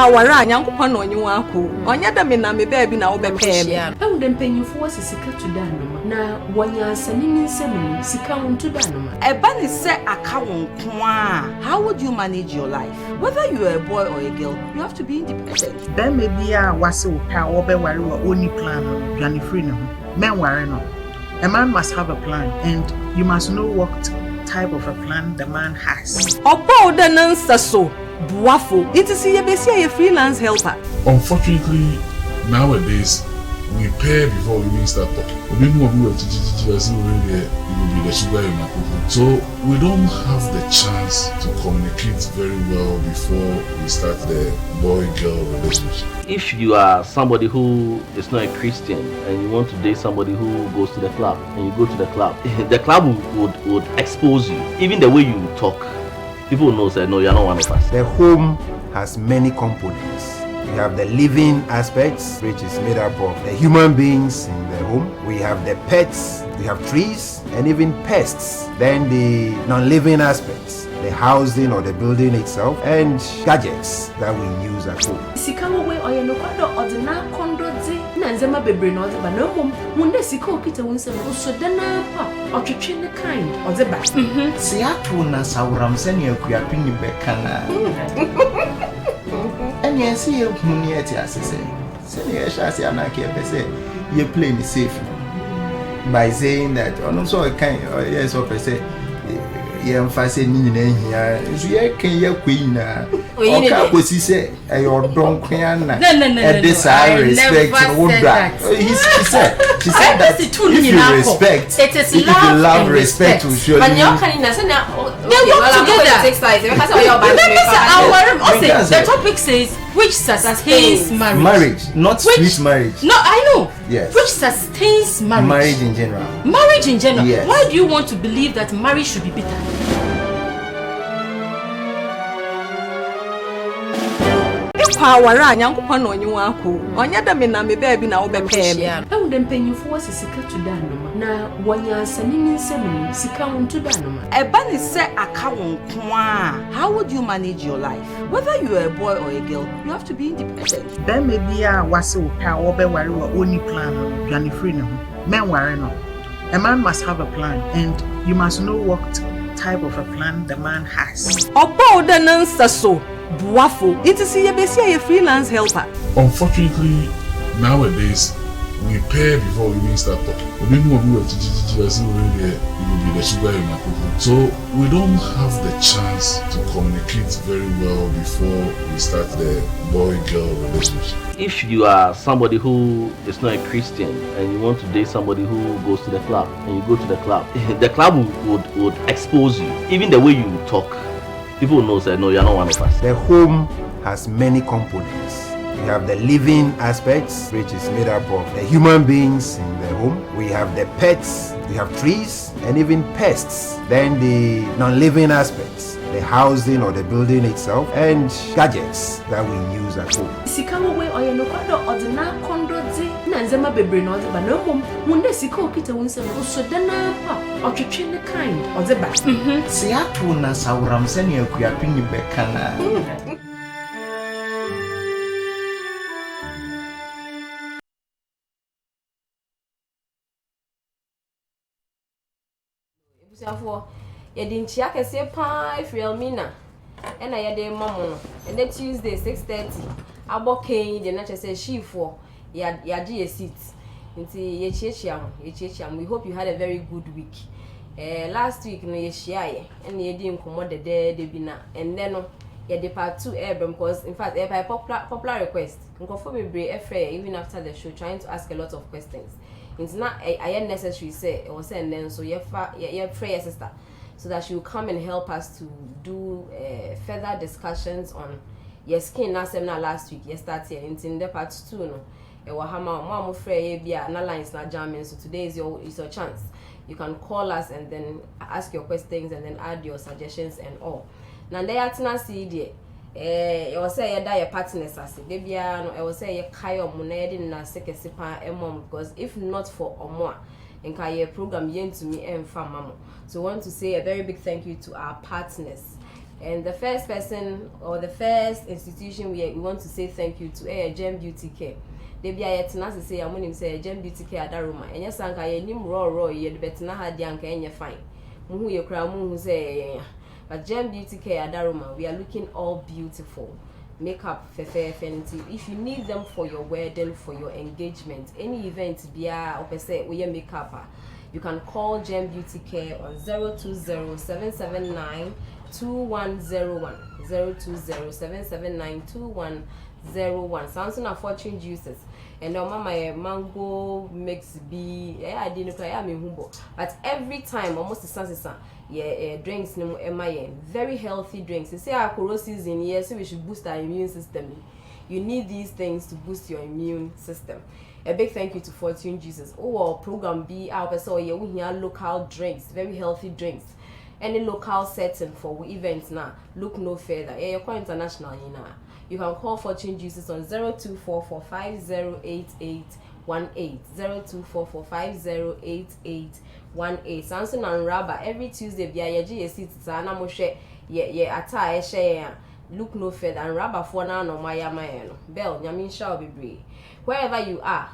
wara nyankopon no nyi waku onya da me na me baby na wo be pay me ewu dem penyufo wasisika to danoma na wonya asani nsem sika wonto danoma eba ni se aka wonko a how would you manage your life whether you are a boy or a girl you have to be independent then maybe wase wo pa wo be ware wo oni plan no dwane free no men ware no a man must have a plan and you must know what type of a plan the man has obo de nansa so buafo it is ye be see a freelance helper. Unfortunately nowadays we pay before we even start talking. We know we will be the sugar in our cooking. So we don't have the chance to communicate very well before we start the boy-girl relationship. If you are somebody who is not a Christian and you want to date somebody who goes to the club and you go to the club would expose you. Even the way you talk, people will know that no, you're not one of us. The home has many components. We have the living aspects, which is made up of the human beings in the home. We have the pets, we have trees, and even pests. Then the non-living aspects, the housing or the building itself, and gadgets that we use at home. Sikawo we oyeno kwado odina kondoze na nzema bebre no odeba na mom munde sika okita wunsem osodana pa otwetwe ne kind odeba CHATROOM na sawram se ne akuapi ni bekana and yes ye huni eti asese se ne yashase anake pese ye play me safe by saying that ono so kan yes o pese ye mfase ni nyina hia so ye kan ye kwina o ka kosi se e your don kwan na e this respect woodra she said that if you respect it is if love you love respect will surely but you can na say na they work together because the topic says which sustains marriage not sweet marriage. No, I know. Yes. Which sustains marriage. Marriage in general. Marriage in general. Yes. Why do you want to believe that marriage should be bitter? Wara nyankopon no nyi waku onya da me na me baby na wo be pay me ewu dem penyufo wasisika to danoma na wonya asani nsem sika wonto danoma eba ni se aka wonko a how would you manage your life whether you are a boy or a girl you have to be independent. then maybe wase wo pa wo be ware wo oni plan no dwane free no men ware no a man must have a plan and you must know what type of a plan the man has obo de nansa so buafo it is ye be see a freelance helper. Unfortunately nowadays we pay before we even start talking. We know we will be the sugar in our cooking. So we don't have the chance to communicate very well before we start the boy-girl relationship. If you are somebody who is not a Christian and you want to date somebody who goes to the club and you go to the club would expose you. Even the way you talk, people will know that no, you're not one of us. The home has many components. We have the living aspects, which is made up of the human beings in the home. We have the pets, we have trees, and even pests. Then the non-living aspects, the housing or the building itself, and gadgets that we use at home. Sikawo we oyeno kwado odina kondoze na nzema bebre no odeba na mom munde sika okita wunsem osodana pa otwetwe ne kind odeba CHATROOM na sawram se ne akuapi ni bekana for ye din chia kese pa ifreal mina ena ye de mamo no and the Tuesday 6:30 aboken de na chese shifo ya gi a seat nti ye chiachia we hope you had a very good week. Last week no ye chiaye and ye di nkomo de bina and then no ye de part 2 because in fact by popular request nkofo bebre efre even after the show trying to ask a lot of questions. It's not necessary say or say and then so you pray your sister so that she will come and help us to do further discussions on your skin last week yesterday in the part 2 no e wa hama mo frey bia na lines na jamming so today is your chance. You can call us and then ask your questions and then add your suggestions and all. Na dey atina see there you will say you die partners as baby no I will say you kai omo na yedi na sekesi pa emom because if not for omo nka your program yen to me emfa mamo. So I want to say a very big thank you to our partners And the first person or the first institution we want to say thank you to Gem Beauty Care. They be a yet say I'm going to say Gem Beauty Care Adaruma. And yes, Anka, ye nim raw, ye better not had young and ye fine. Who you cry, who say, but Gem Beauty Care Adaruma, we are looking all beautiful. Makeup, fair, fancy. If you need them for your wedding, for your engagement, any event, be a say we makeup. You can call Gem Beauty Care on 020-779-2101. 020-779-2101. Samsung are fortune juices. And now mama mango mix be I didn't cry I'm humble. But every time almost the sense drinks no very healthy drinks. They say our corrosives in here, so we should boost our immune system. You need these things to boost your immune system. A big thank you to Fortune Jesus. Our program be our so we hear local drinks, very healthy drinks. Any local setting for events now. Look no further. You're quite international, you know. You can call Fortune Jesus on 0244508818. 0244508818. Samson and Rabba every Tuesday be a GSC Tana Moshe ye attire share. Look no further and Rabba for now no Maya Mayano. Bell, Yamin shall be brave. Wherever you are,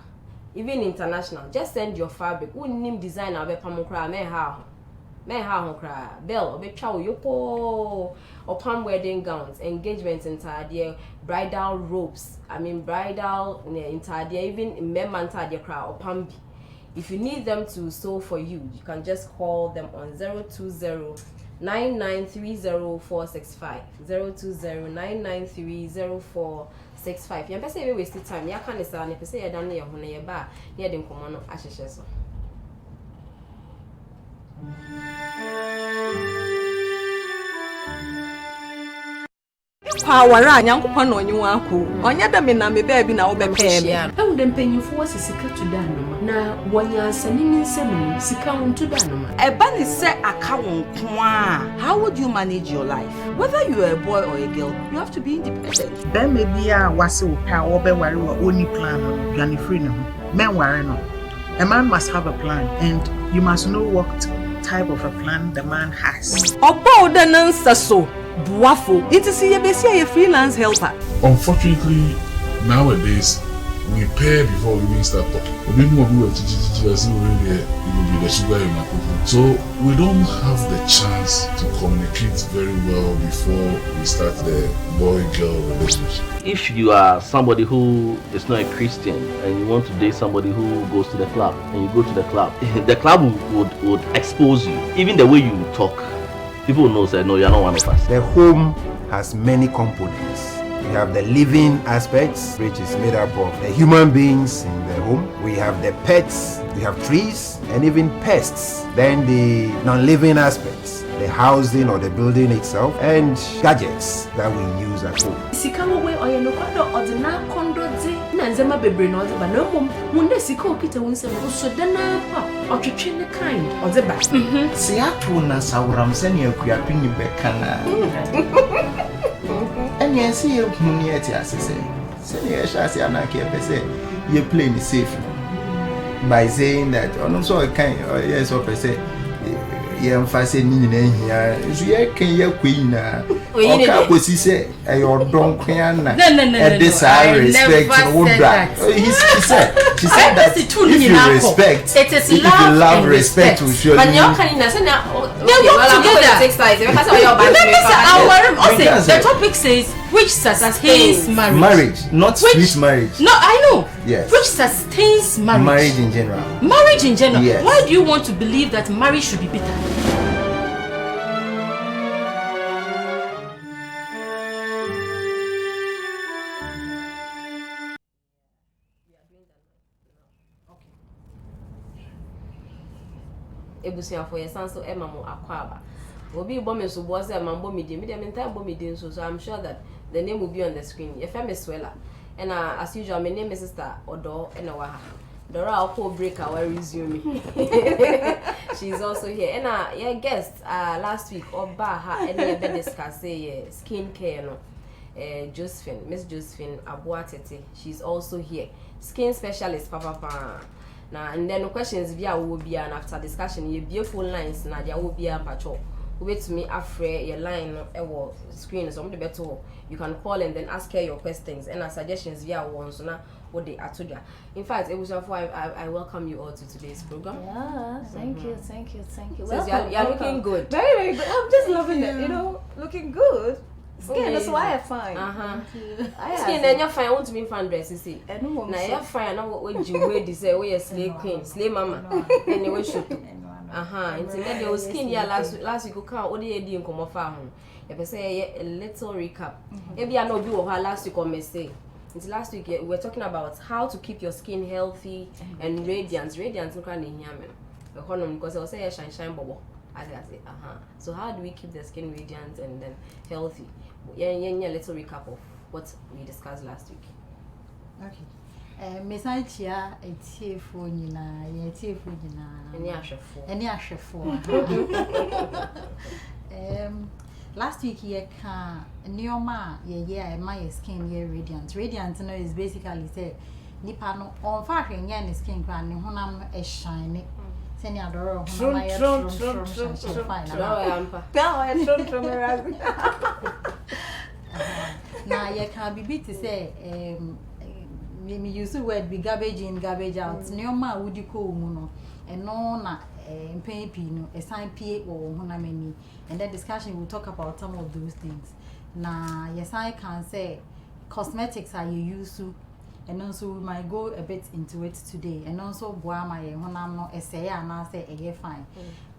even international, just send your fabric. Who name designer be pamukra me how cry bell or be chow yoko or palm wedding gowns, engagements entire bridal robes. I mean bridal entire even member cry or pambi. If you need them to sew for you, you can just call them on 020-9930-465. 020-9930-465. You say we wasted time. You can't say you say you done your honor your bar. You didn't come on ashes. Power nyankopon no nyi wanko onya da me na me baby na wo be pay me e wo dem panyimfo wose sika to da no na wonya asani ni nsem sika won to da no e ba ni se aka won ko a. How would you manage your life? Whether you are a boy or a girl, you have to be independent. Then maybe wase wo pa wo be ware wo oni plan no dwane free no men ware no. A man must have a plan and you must know what type of a plan the man has. Obo de nansa so buafo. It is a freelance helper. Unfortunately, nowadays we pay before we even start talking. We know we were it will be the sugar in my cocoa. So we don't have the chance to communicate very well before we start the boy-girl relationship. If you are somebody who is not a Christian and you want to date somebody who goes to the club and you go to the club would expose you. Even the way you talk, people will know that no, you're not one of us. The home has many components. We have the living aspects, which is made up of the human beings in the home. We have the pets, we have trees, and even pests. Then the non-living aspects, the housing or the building itself, and gadgets that we use at home. Sika wo we oyeno kwado odina kondoze na nzema bebre na odeba na mom munde sika okita wonsem so dana pa otwetwe ne kind odeba. Se ato na sawram se ne akuapini beka na. Anya se ye huni eti asese. Se ne ye shase anake pese ye play ni safe. By saying that on so kan yes or pese ye mfase ni nyina hia. So ye kan ye kwina. Oka kosi se e odon kwan na. E disrespect woodbra. She said that if you respect, it is if love, you love and respect will show you. But you can say now they work together. The topic says which sustains marriage, not sweet marriage. No, I know. Yes. Which sustains marriage. Marriage in general. Marriage in general. Yes. Why do you want to believe that marriage should be bitter? Ebusia for your son so Emma mo akwaba. Obi bombe so boss e mambo media mental bomb media so I'm sure that the name will be on the screen. Your family Swella. And as usual my name is Sister Odo Enawaha. Dora I'll break our resume. She's also here. And your guest last week Oba ha any be discuss skin care no. Josephine, Miss Josephine Abuatete. She's also here. Skin specialist papa. Now and then the questions via will be and after discussion you beautiful lines na there will be a patrol wait to me after your line or screen so better you can call and then ask her your questions and suggestions via one so now what they are today. In fact, it was why I welcome you all to today's program. Yeah, thank you. So you're looking good. Very, very good. I'm just loving it. You know, looking good. Skin, that's why I'm fine. Skin, then you're fine. I want to be fine dress, you see. Now you're fine. Now what you wear this? Where you slay queen, slay mama, and you should. And then your skin, yeah, last week you can't. What did you do in come off home? If I say a little recap, maybe I know you or her last week on mistake. Until last week we were talking about how to keep your skin healthy and radiant. Radiant, no kind of yammer. Because I was saying shine bubble. I say, So how do we keep the skin radiant and then healthy? Yeah, little recap of what we discussed last week. Okay. Message it's here for you now. It's here for you now. Any ashefo. Last week ye can neoma my skin ye radiant. Radiant no is basically say nipa no on fashion ye skin kwan ne honam e shine. Seni adoro honam na ye can be to say me use the word be garbage in garbage out. Neoma wudi ko mu no eno na mpempi no a sign PA or honameni, and that discussion will talk about some of those things. Now, yes, I can say cosmetics are you use to, and also we might go a bit into it today, and also boy my honam no essay and I say a fine.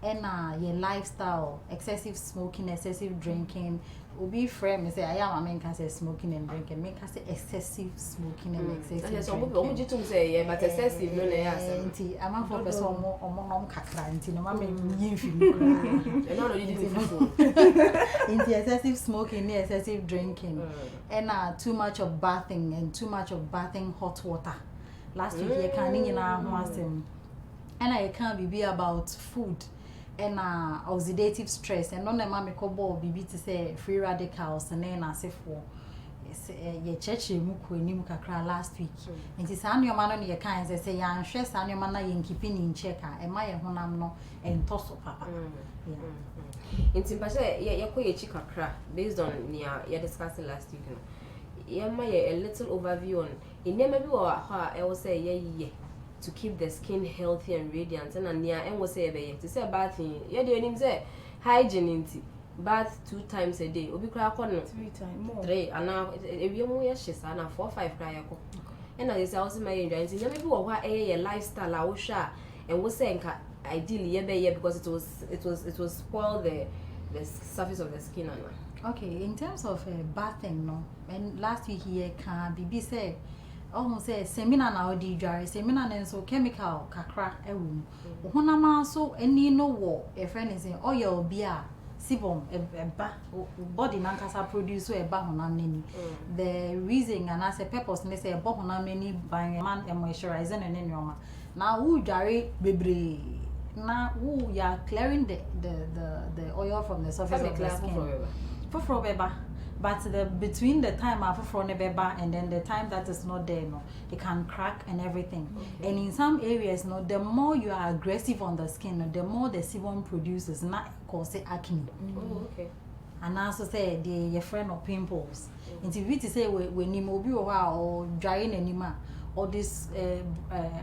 And your lifestyle, excessive smoking, excessive drinking. Obi friend me say I am a man can say smoking and drinking. Me can say excessive smoking and excessive drinking. What would you say? Yeah, but excessive no na I'm a for person or kakra nti no ma me nyimfi. You know you did into excessive smoking, excessive drinking, and too much of bathing and too much of bathing hot water. Last week you can and I can't be about food. And oxidative stress and non mammy cobo be to say free radicals and then as if for ye church muku nimukakra last week. And it's on your man on your kinds they say I'm stress on your man in keeping in checker and my honam no and toss of papa. In Timpashe, you're chikakra based on you're discussing last week. Yeah, my a little overview on it never be I will say yeah. To keep the skin healthy and radiant, and near and was say to say bathing. Yeah, the name say hygiene bath 2 times a day. Obi cry 3 times more. 3 and now if you more yes, and 4 5 cry. And I say also my enjoying. Maybe what a lifestyle I will share and was saying ideally yeah because it was spoil the surface of the skin. Okay, in terms of bathing, no, and last week here can be say. Almost say seminar now di dry seminar and so chemical kakra ewum honama so any no war a friend is saying oil beer sibom body nankasa produce so eba honam nani the reason and as a purpose me say eba honam nani by man e moisturizing and nyoma now who dry bebre na who ya clearing the oil from the surface of the skin for beba. But between the time after beba and then the time that is not there, no, it can crack and everything. And in some areas, no, the more you are aggressive on the skin, no, the more the sebum produces, not cause acne. And also say your friend of pimples. And if you say when you move or drying anima or this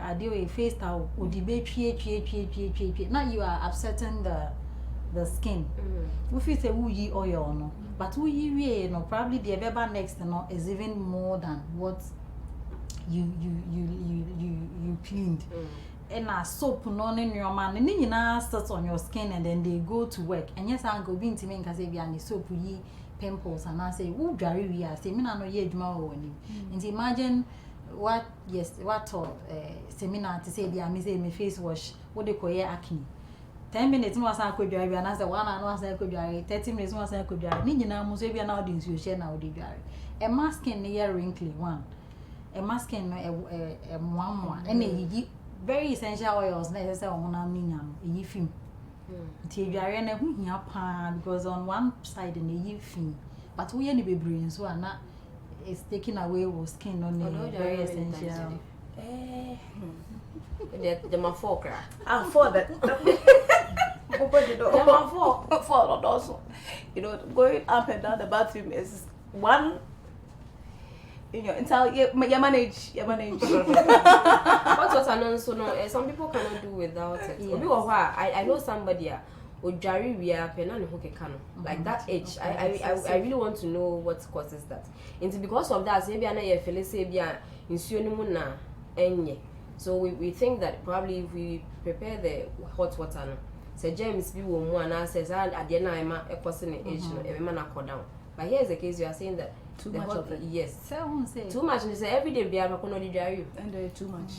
idea face towel or the now you are upsetting the skin. If you say woo oil no. But we no probably the beba next no is even more than what you cleaned. And soap no in your man and then you now starts on your skin and then they go to work. And yes, I'm going to make us and soap ye pimples and I say, oh, Jerry, we are saying, no, ye, and imagine what seminar to say, the me face wash, what they call acne. 10 minutes was I could drive and I said 1 hour I could drive 30 minutes was I could drive. Nina must be an audience you share now the drive. A masking near wrinkly one. A masking a one and a very essential oils necessary on a minium a film. Tiara who here because on one side in a ye film. But we any be brains so are not is taking away with skin on very essential. The mafoka. For that. open the door. Fall also. You know, going up and down the bathroom is one. You know, until you manage. What I know, so no, some people cannot do without it. Yes. I know somebody Ojari we are penani hoke kano. Like that age. I really want to know what causes that. And because of that, maybe I feel say be na enye. So we think that probably if we prepare the hot water no, say James be wo mu and says at the na a person age no e man down. But here's the case you are saying that too much of it. Yes. Too much and say every day be able to dry you. And too much.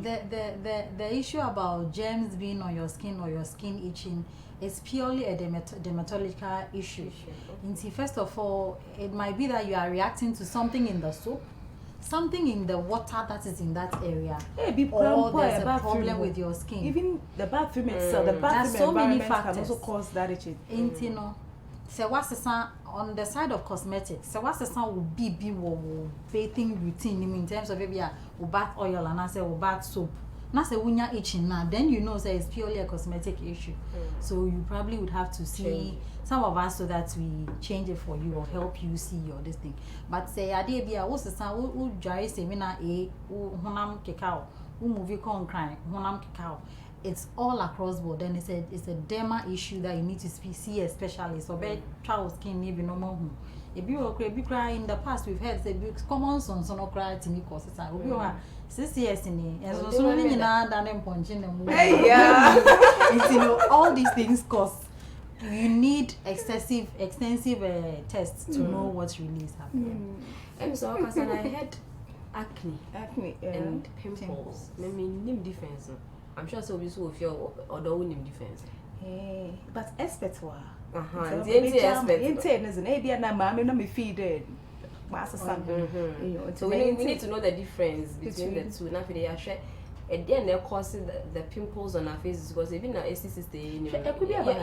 The issue about germs being on your skin or your skin itching is purely a dermatological issue. First of all, it might be that you are reacting to something in the soap, something in the water that is in that area, or there's a problem with your skin. Even the bathroom itself, the bathroom so many environment factors can also cause that itching. So what's the on the side of cosmetics? So what's the sound will be bathing routine in terms of maybe a bath oil and I say bath soap. Now say when you're itching now, then you know say it's purely a cosmetic issue. So you probably would have to see some of us so that we change it for you or help you see your this thing. But say idea be a what's the sound who dry seminar who honam kekao who movie con crying honam kekao. It's all across board. Then it's a derma issue that you need to see a specialist or better child skin maybe no more. If you cry in the past we've had say common sons no cry to me cause it's will be 6 years in and so many na than punching them. All these things cause you need extensive tests to know what really is happening. And so because I had acne and pimples. Maybe name difference. I'm sure so we feel although we name difference. But experts were. So we need to know the difference between the two. Now they are share. And then they're causing the pimples on our faces because even our AC system, it could be about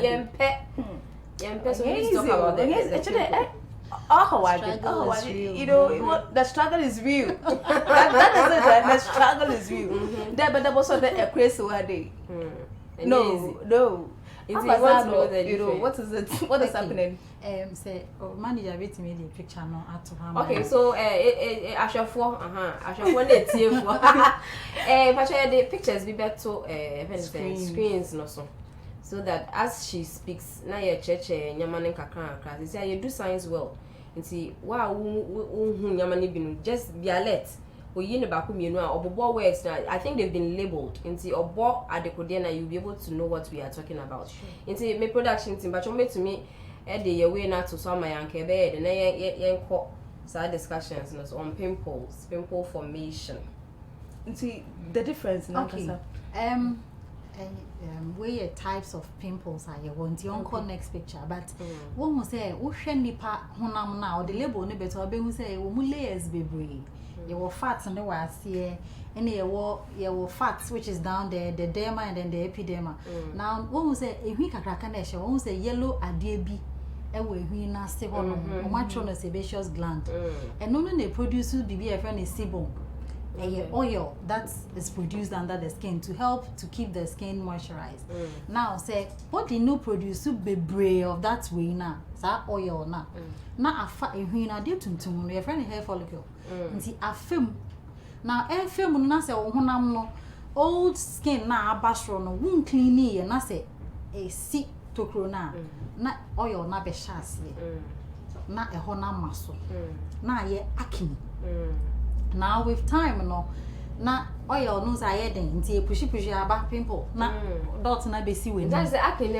so we need to talk about the you know, the struggle is real. that is it. The struggle is real. But also the crazy day. No. You know what is it? What is happening? Say, manager rate me the picture no at home. Okay, so Ashafo, Ashafo let's see for. But the pictures be better screens no so that as she speaks, na ye cheche nyamane kakra kakra. Say you do science well. Nti wa nyamane binu just be alert. Oyi ne baku mienu a obobo words na I think they've been labeled. Nti obo adekode na you'll be able to know what we are talking about. Nti me production team but you to me the your way not to some my anke be the na yen side discussions on pimples, pimple formation. Nti the difference okay. Where types of pimples are you want you on next picture but one will say wo hwe nipa honam na or the label no better be who say wo mu layers bebre you were fats and the was here and you were fats which is down there the derma and then the epiderma now one will say a week kakra na she one will say yellow adie bi ewe hui na se hono o matro no sebaceous gland and no they produce bibi e friend is sebum oil that is produced under the skin to help to keep the skin moisturized. Now say body no produce bebre of that way na sa oil na afa ehun na de tuntum no your friend hair follicle nti afem na efem no na say wo honam no old skin na abashro no won clean ye na say e si tokro na oil na be shase na e honam maso na ye acne. Now with time na oil no say den nti push aba pimple na dot na be see we. That's the acne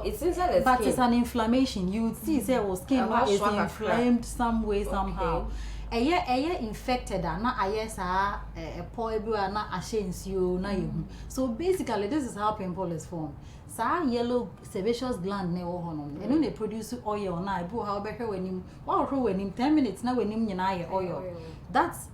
it's inside the skin. But it's an inflammation. You would see say your skin is inflamed some way somehow. Eye infected na aye sa pore bi na ahyensuo na yehu. So basically this is how pimple is formed. Sa yellow sebaceous gland na wo hono. Eno they produce oil na ibu how be hwe wanim. Wa hwe wanim 10 minutes na wanim nyina ye oil. That's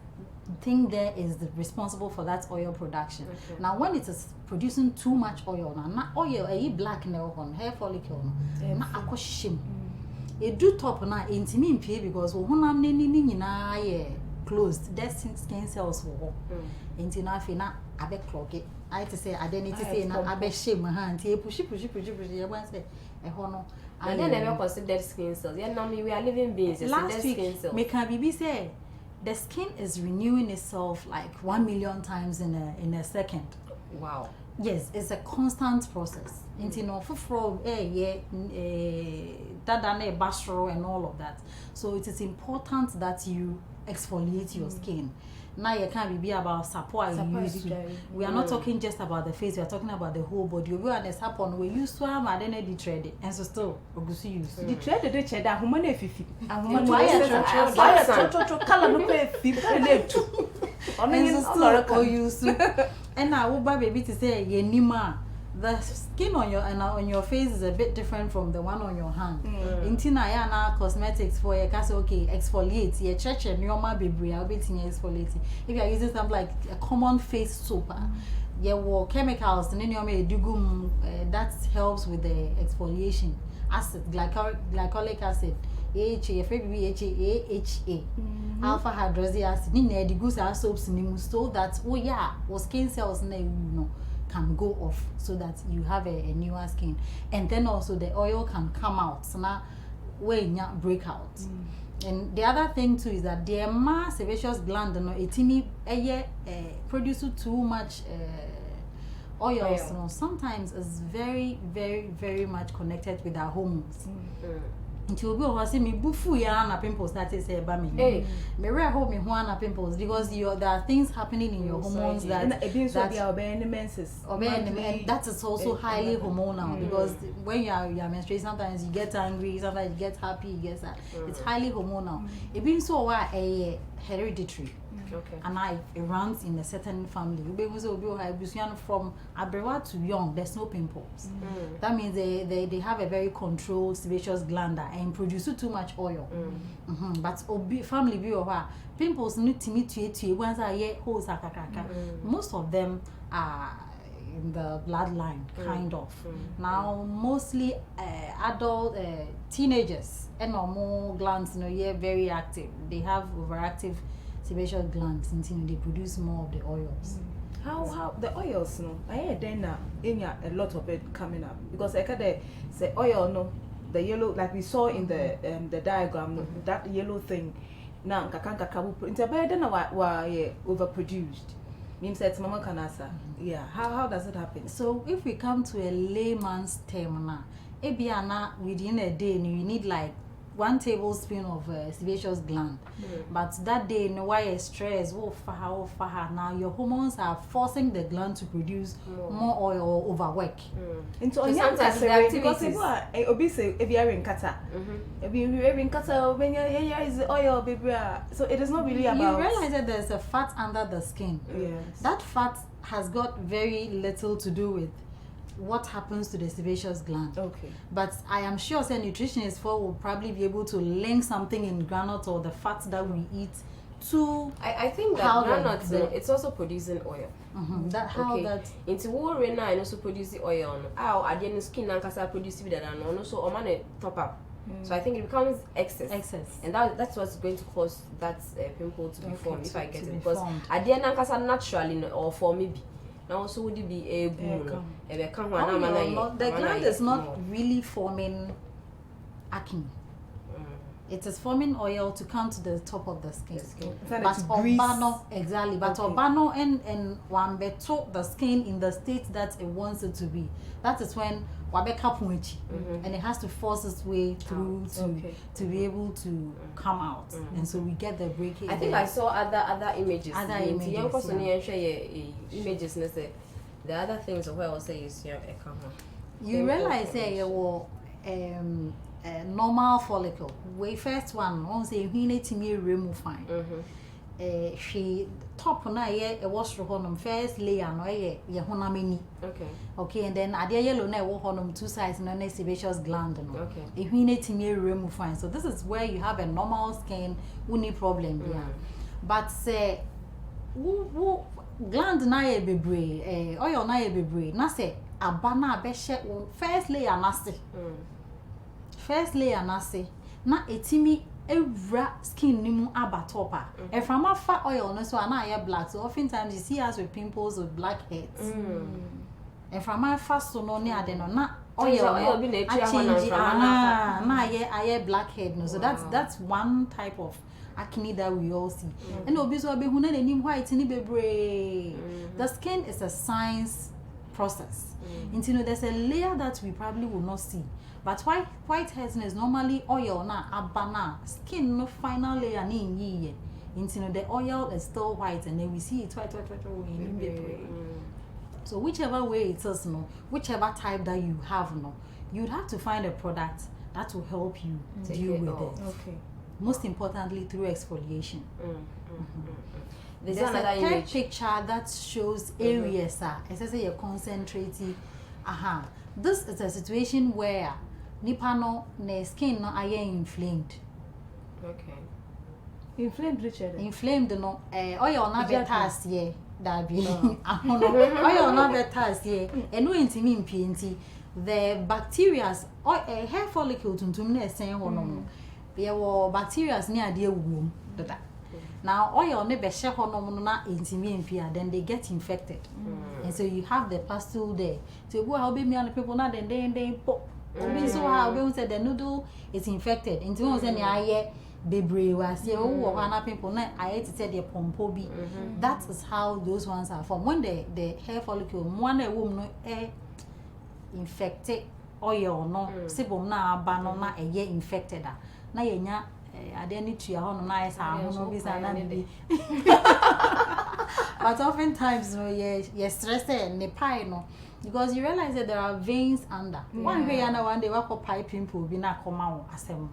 thing there is responsible for that oil production. Now when it is producing too much oil na oil black na on hair follicle na akoshim e do top na intimi mpie because wo honam ni nyina ye closed, dead skin cells were into nothing. Now I be clog it. I to say identity say now I be shame my hand. Push. You want say a honor. And then never consider dead skin cells. Yeah, now we are living beings. Last week, me can be say the skin is renewing itself like 1 million times in a second. Wow. Yes, it's a constant process. Into no for that bastro and all of that. So it is important that you exfoliate your skin. Now you can't be about support. We are not talking just about the face. We are talking about the whole body. We are the sapon. We use swam and then the thread, and so still we see use the thread. The cheddar, who money fifi. And I will buy baby to say yenima. The skin on your face is a bit different from the one on your hand. In Tina cosmetics for your case, okay, exfoliate. Your church and your ma baby, I'll be exfoliate. If you are using something like a common face soap, your chemicals and then you may do that helps with the exfoliation. Acid, glycolic acid, AHA, AHA, alpha hydroxy acid. Nina the goose are soaps in so that skin cells can go off so that you have a newer skin, and then also the oil can come out. So now when you break out. And the other thing too is that the sebaceous gland produce too much oil. So sometimes it's very, very, very much connected with our hormones. Until we will see me bufu ya na pimples that is a bami. Me rare hope me na pimples because there are things happening in your hormones that that is also highly hormonal because when you are menstruating sometimes you get angry, sometimes you get happy, you get sad. It's highly hormonal. It being so a hereditary. Okay. And it runs in a certain family. From Abrewa to young, there's no pimples. That means they have a very controlled sebaceous gland and produce too much oil. But family pimples need to meet you once a year holes. Most of them are in the bloodline, kind of. Now, mostly adult teenagers and more glands, very active. They have overactive sebaceous glands, and they produce more of the oils. How the oils I hear then a lot of it coming up because I can say oil the yellow like we saw in the diagram that yellow thing now into then why overproduced means that mama can answer. How does it happen? So if we come to a layman's term now, within a day you need like 1 tablespoon of sebaceous gland, but that day why stress now your hormones are forcing the gland to produce more oil or overwork. Into sometimes because people are obese if you are in kata, if you are in kata when is the oil baby. So it is not really about. You realize that there's a fat under the skin. Yes. That fat has got very little to do with what happens to the sebaceous gland. Okay. But I am sure say nutritionists will probably be able to link something in granite or the fats that we eat to. I think that granite it's also producing oil. That how that into war right now and also producing oil. At the end skin and can produce that and also on top up. So I think it becomes excess. And that's what's going to cause that pimple to be formed if I get it. Because at the end naturally or for maybe. Now also would it be able the gland is not really forming acne. It is forming oil to come to the top of the skin. But Obano, exactly. But Obano and Wambeto the skin in the state that it wants it to be. That is when Wabeka Punchi and it has to force its way through to be able to come out. And so we get the breakage. I think I saw other images. Images. The other things of what I will say is you realize normal follicle. We first one say we need to remove fine. She top na a wash honum first layer no ye honameni. Okay, and then adia yellow na honum 2 sides no na sebaceous gland no. Okay. We need to remove fine. So this is where you have a normal skin, uni problem here. But say gland na ye bebre, oil na ye bebre. Na say abana be first layer na say. First layer na say na etimi skin nimu abatopa. And from a fat oil, no so I black. So oftentimes you see us with pimples with blackheads. And from my first so no near then not oil be change I blackhead no. So that's one type of acne that we all see. And obviously be huna any white ni bebre. The skin is a science process. And you know there's a layer that we probably will not see. But whiteheads is normally oil na abana skin no final layer ni ye. And you know the oil is still white and then we see it white in bebre. So whichever way it is, no, whichever type that you have, no, you'd have to find a product that will help you deal with it. Okay. Most importantly, through exfoliation. There's a third picture that shows areas. It says you're concentrating. This is a situation where nipano ne skin no are inflamed. Okay. Inflamed, Richard. Inflamed, no. Oil na betas ye. Dabi. Oil na betas ye. And no intimi PNT. The bacteria or a hair follicle tuntum na sen hono. There were bacteria near the womb. Now oil ne be she hono na intimi impia, then they get infected. And so you have the pustule there. So go how be me and people na then pop. So how we say the noodle is infected. Into one say na bebre was here people na I to say the pompo bi. That is how those ones are formed. When the hair follicle one a woman no infected oil no sebom na aba no na eye infected na yenya ade ni tua ho no na esa ho no bi sa na bi. But oftentimes no you stress ne pie no because you realize that there are veins under. One way and one day we call pie pimple bi na koma wo asem.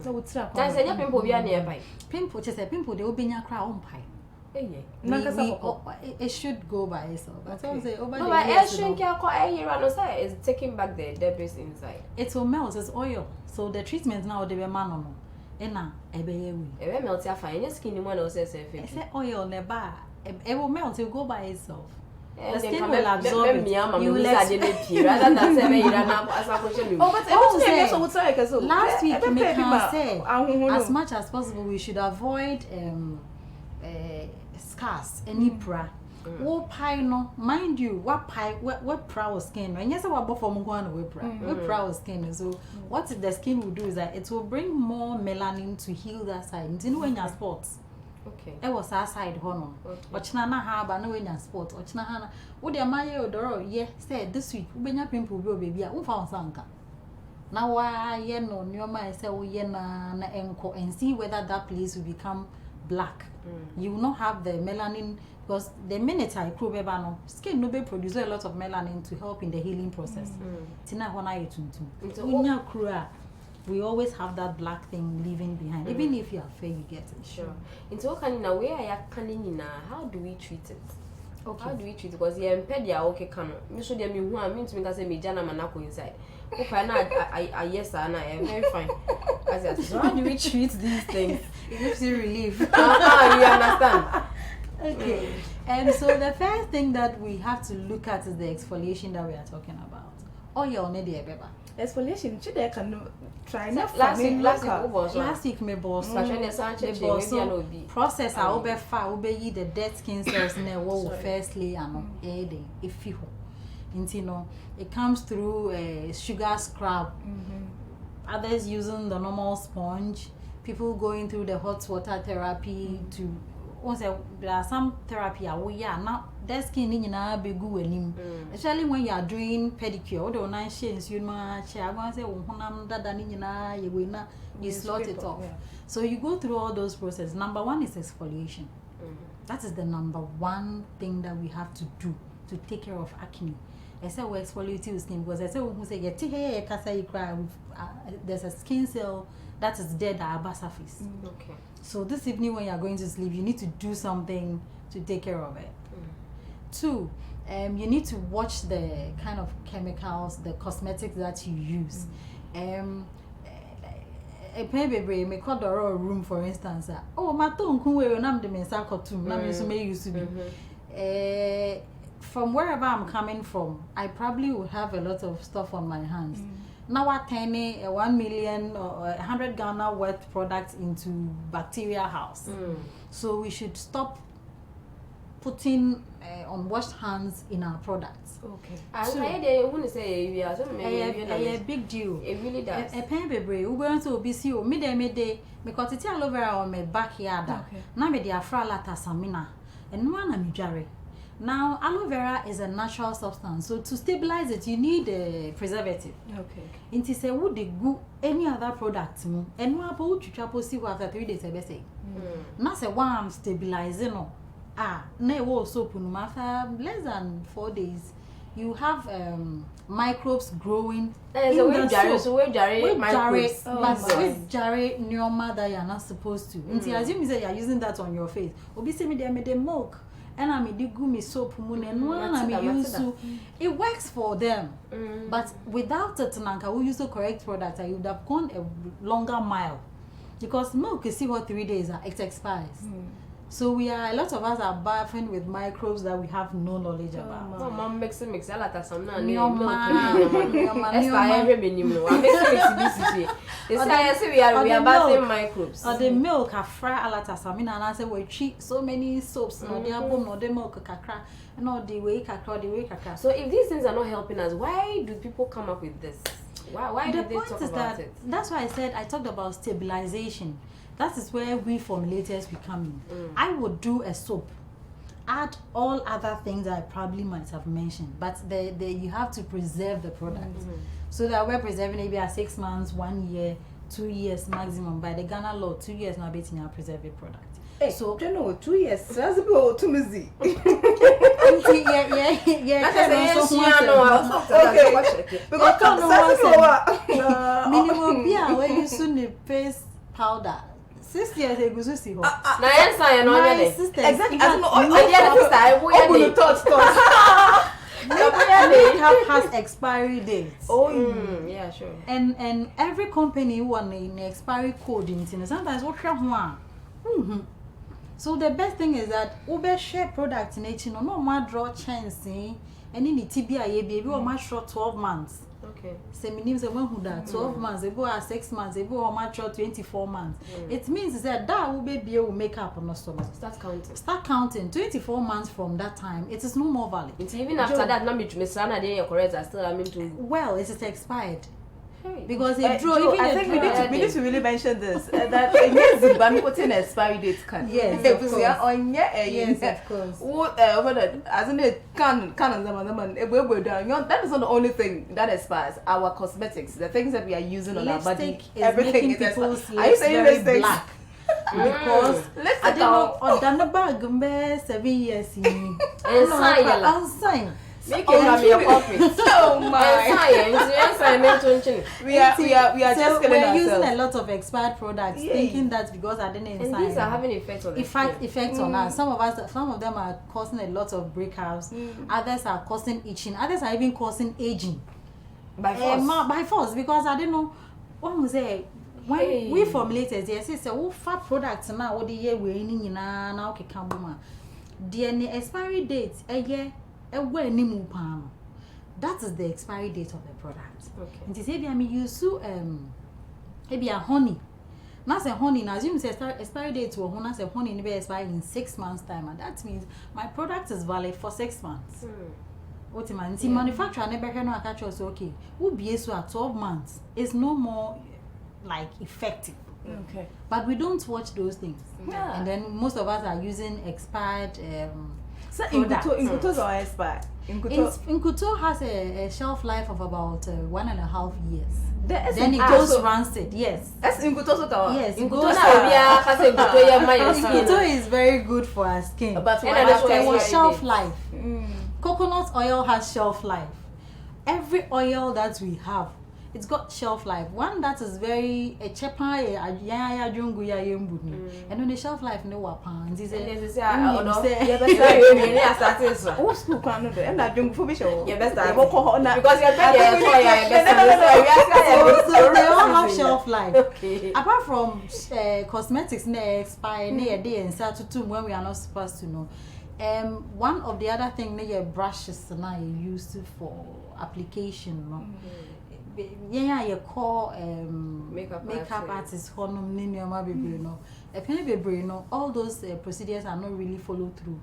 So what's that? That's a pimple be nearby. Pimple, just a pimple, they will be near crown pie. It should go by itself. But I say over the years, is taking back the debris inside. It will melt as oil. So the treatment now they were man on. Ena ebe we melt ya fine. Your skin one also say oil never. It will melt. It will go by itself. The skin will absorb it. You will rather than say last week we can say as much as possible we should avoid scars any bra. What pie no mind you what pie what proud skin and yes our before go on with proud skin. So what the skin will do is that it will bring more melanin to heal that side. You when your spots. Okay. It was our side hono. Ochina na ha ba na we nya sport. Ochina ha na wo de amaye odoro ye say this week we benya pimple bi obebi a wo fa onsanka. Na wa ye no nyoma say wo ye na enko and see whether that place will become black. You will not have the melanin because the minute I probe eba no skin no be produce a lot of melanin to help in the healing process. Tina hona ye tuntum. Unya kura we always have that black thing leaving behind. Even if you are fair, you get it. Sure. Into kanina where are you how do we treat it? Okay. How do we treat it? Because you impaired ya okay kano. Me show them you want me to make say me jana manako inside. Okay, now I yes and I am very fine. So how do we treat these things? It gives you relief. You understand? Okay. And so the first thing that we have to look at is the exfoliation that we are talking about. Oil ne dey beba. Exfoliation, should I can try last week me boss process a obe fa obe yi the dead skin cells na wo first layer no dey ifi ho nti no it comes through sugar scrub. Others using the normal sponge, people going through the hot water therapy to once there are some therapy we are now that skin in na be gu anim, especially when you are doing pedicure or the nine shades you ma chair go say honam dada ni na you will na you slot it off. So you go through all those processes. Number one is exfoliation. That is the number one thing that we have to do to take care of acne. I say we exfoliate your skin because I say who say get here kasa you cry there's a skin cell that is dead at our surface. Okay. So this evening when you are going to sleep, you need to do something to take care of it. Two, you need to watch the kind of chemicals, the cosmetics that you use. Maybe me call the room for instance. Oh, my tongue we nam de mensa kotum nam use me used to be. From wherever I'm coming from, I probably will have a lot of stuff on my hands. now we're turning 1 million or 100 Ghana worth products into bacteria house. So we should stop putting unwashed hands in our products. Okay. So I want say a big deal. It really does. A pen baby, we going to be see midday because it's all over on my backyard. Now me the afra lata samina and one am jare. Now aloe vera is a natural substance, so to stabilize it you need a preservative. Okay. Inti say would the go any other product and one about to travel see after 3 days I say. Now say one stabilizing no. Na wo soap no after less than 4 days you have microbes growing in the soap. So we jare microbes. But with jare neoma that you're not supposed to. Inti assume you say you're using that on your face. Obi say me dey me the milk and I me gumi soap moon and one I me use it works for them. But without it nanka we use the correct product you would have gone a longer mile because milk you see what 3 days it expires. So a lot of us are battling with microbes that we have no knowledge about. Mom mix a lot of some now. We are battling microbes. Or the milk are fry a lot of some and I say we treat so many soaps no the album no the milk kakra no the way kakra. So if these things are not helping us, why do people come up with this? Why do they talk about it? That's why I said I talked about stabilization. That is where we formulators we come in. I would do a soap, add all other things that I probably might have mentioned, but you have to preserve the product. So that we're preserving maybe at 6 months, 1 year, 2 years maximum. By the Ghana law, 2 years now betting our preserve a product. Hey, so you know 2 years. So that's a bit too busy. Yeah. Okay. Because minimum beer where you soon the paste powder. 6 years ago, so see her. Na yes, I know my sister. Exactly. They have has expiry dates. Yeah, sure. And every company want an expiry code in it. Sometimes what So the best thing is that Uber share product in it. No more draw chance. And in the TBI, baby, or much short 12 months. Okay. Say my name is one who that 12 months ago 6 months ago or much short 24 months. It means that will be able to make up on stomach. Start counting 24 months from that time. It is no more valid. It's even after that, not me to correct. I still mean to. Well, it is expired. Because it draw Joe, even I think we need to really mention this that Zimbabwe put in expiry date can. Yes, of course. Yes, of course. What as in it can that is not the only thing that expires. Our cosmetics, the things that we are using on our body, everything is people's Are you saying very things? black? Because I don't know or done the bag 7 years in sign. Make it have your pocket. Oh my! Yes, I mentioned. We are just killing ourselves. Using a lot of expired products, thinking that's because I didn't and these are having effects on effects on us. Some of them are causing a lot of breakouts. Others are causing itching. Others are even causing aging. By force. By force, because I don't know. What was it? When we formulated, yes, it's a fat products now. What the year we're in now? Okay, come the expiry date a year. That is the expiry date of the product. Okay. And say I mean use maybe a honey. Now say honey, now assume say expiry date to honey, say honey will expire in 6 months time, and that means my product is valid for 6 months. What man see manufacturer never can catch us okay. We'll be so at 12 months. It's no more like effective. Okay. But we don't watch those things. And then most of us are using expired so Inkuto's are expired. Inkuto has a shelf life of about 1.5 years. Then it goes rancid. Yes. That's Inkuto. Yes. Inkuto is very good for our skin. But it was shelf life. Coconut oil has shelf life. Every oil that we have, it's got shelf life. One that is very a chepa and on the shelf life no wapan. So they all have shelf life. Apart from cosmetics expire near a day and start to when we are not supposed to know. One of the other thing brushes now you used for application, no? yeah, you call makeup artists honum ninioma bebre no. A penny bebre no, all those procedures are not really followed through.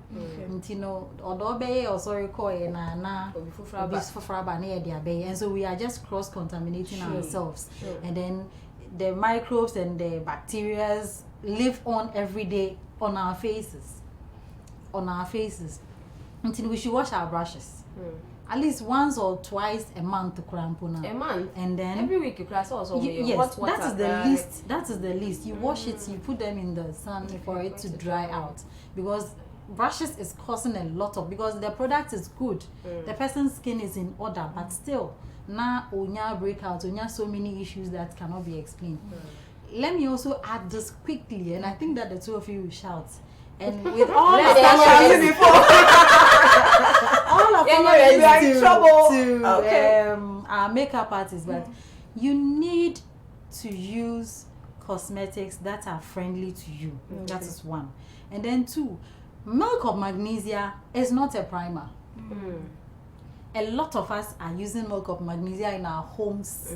You know, although be or sorry call na for near their bay, and so we are just cross contaminating ourselves, and then the microbes and the bacteria live on every day on our faces. Until we should wash our brushes. At least once or twice a month to crampona. A month? And then every week you class also yes, that is the least. That is the least. You wash it, you put them in the sun for it to dry out. Because brushes is causing a lot of, because the product is good. The person's skin is in order, but still now onya breakouts, onya so many issues that cannot be explained. Let me also add this quickly, and I think that the two of you will shout. And with all of us all of us are in trouble to our makeup artists, but you need to use cosmetics that are friendly to you. That is one. And then two, milk of magnesia is not a primer. A lot of us are using milk of magnesia in our homes.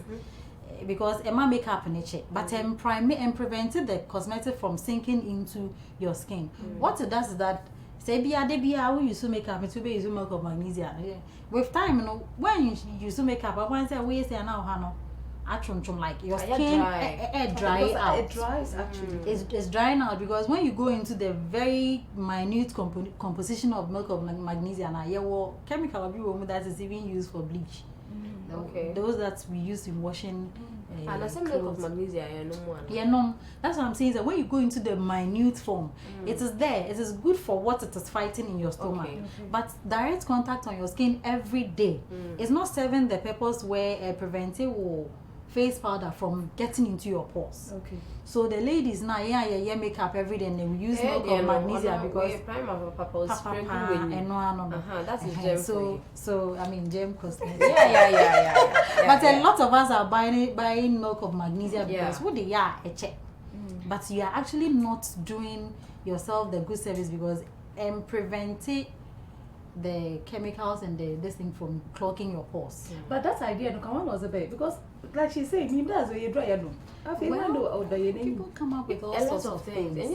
Because Emma makeup in it, but prime and prevented the cosmetic from sinking into your skin. What it does is that say be we use makeup, it will be using milk of magnesia. With time, you know, when you use makeup, I want to say we say now CHATROOM, like your skin dry out. It dries actually. It's drying out because when you go into the very minute composition of milk of magnesia, now yeah, chemical that is even used for bleach. Okay. Those that we use in washing. And the same milk of magnesia, that's what I'm saying. Is that when you go into the minute form, it is there. It is good for what it is fighting in your stomach. But direct contact on your skin every day is not serving the purpose where preventive or face powder from getting into your pores. So the ladies now, makeup every day, and they will use milk of magnesia because that's a gem. So I mean gem cosmetics. But a lot of us are buying milk of magnesia because what they are a check. But you are actually not doing yourself the good service because preventing the chemicals and this thing from clogging your pores. But that idea no come on was a bit because like she said, me does when you dry no. People come up with all sorts of things. And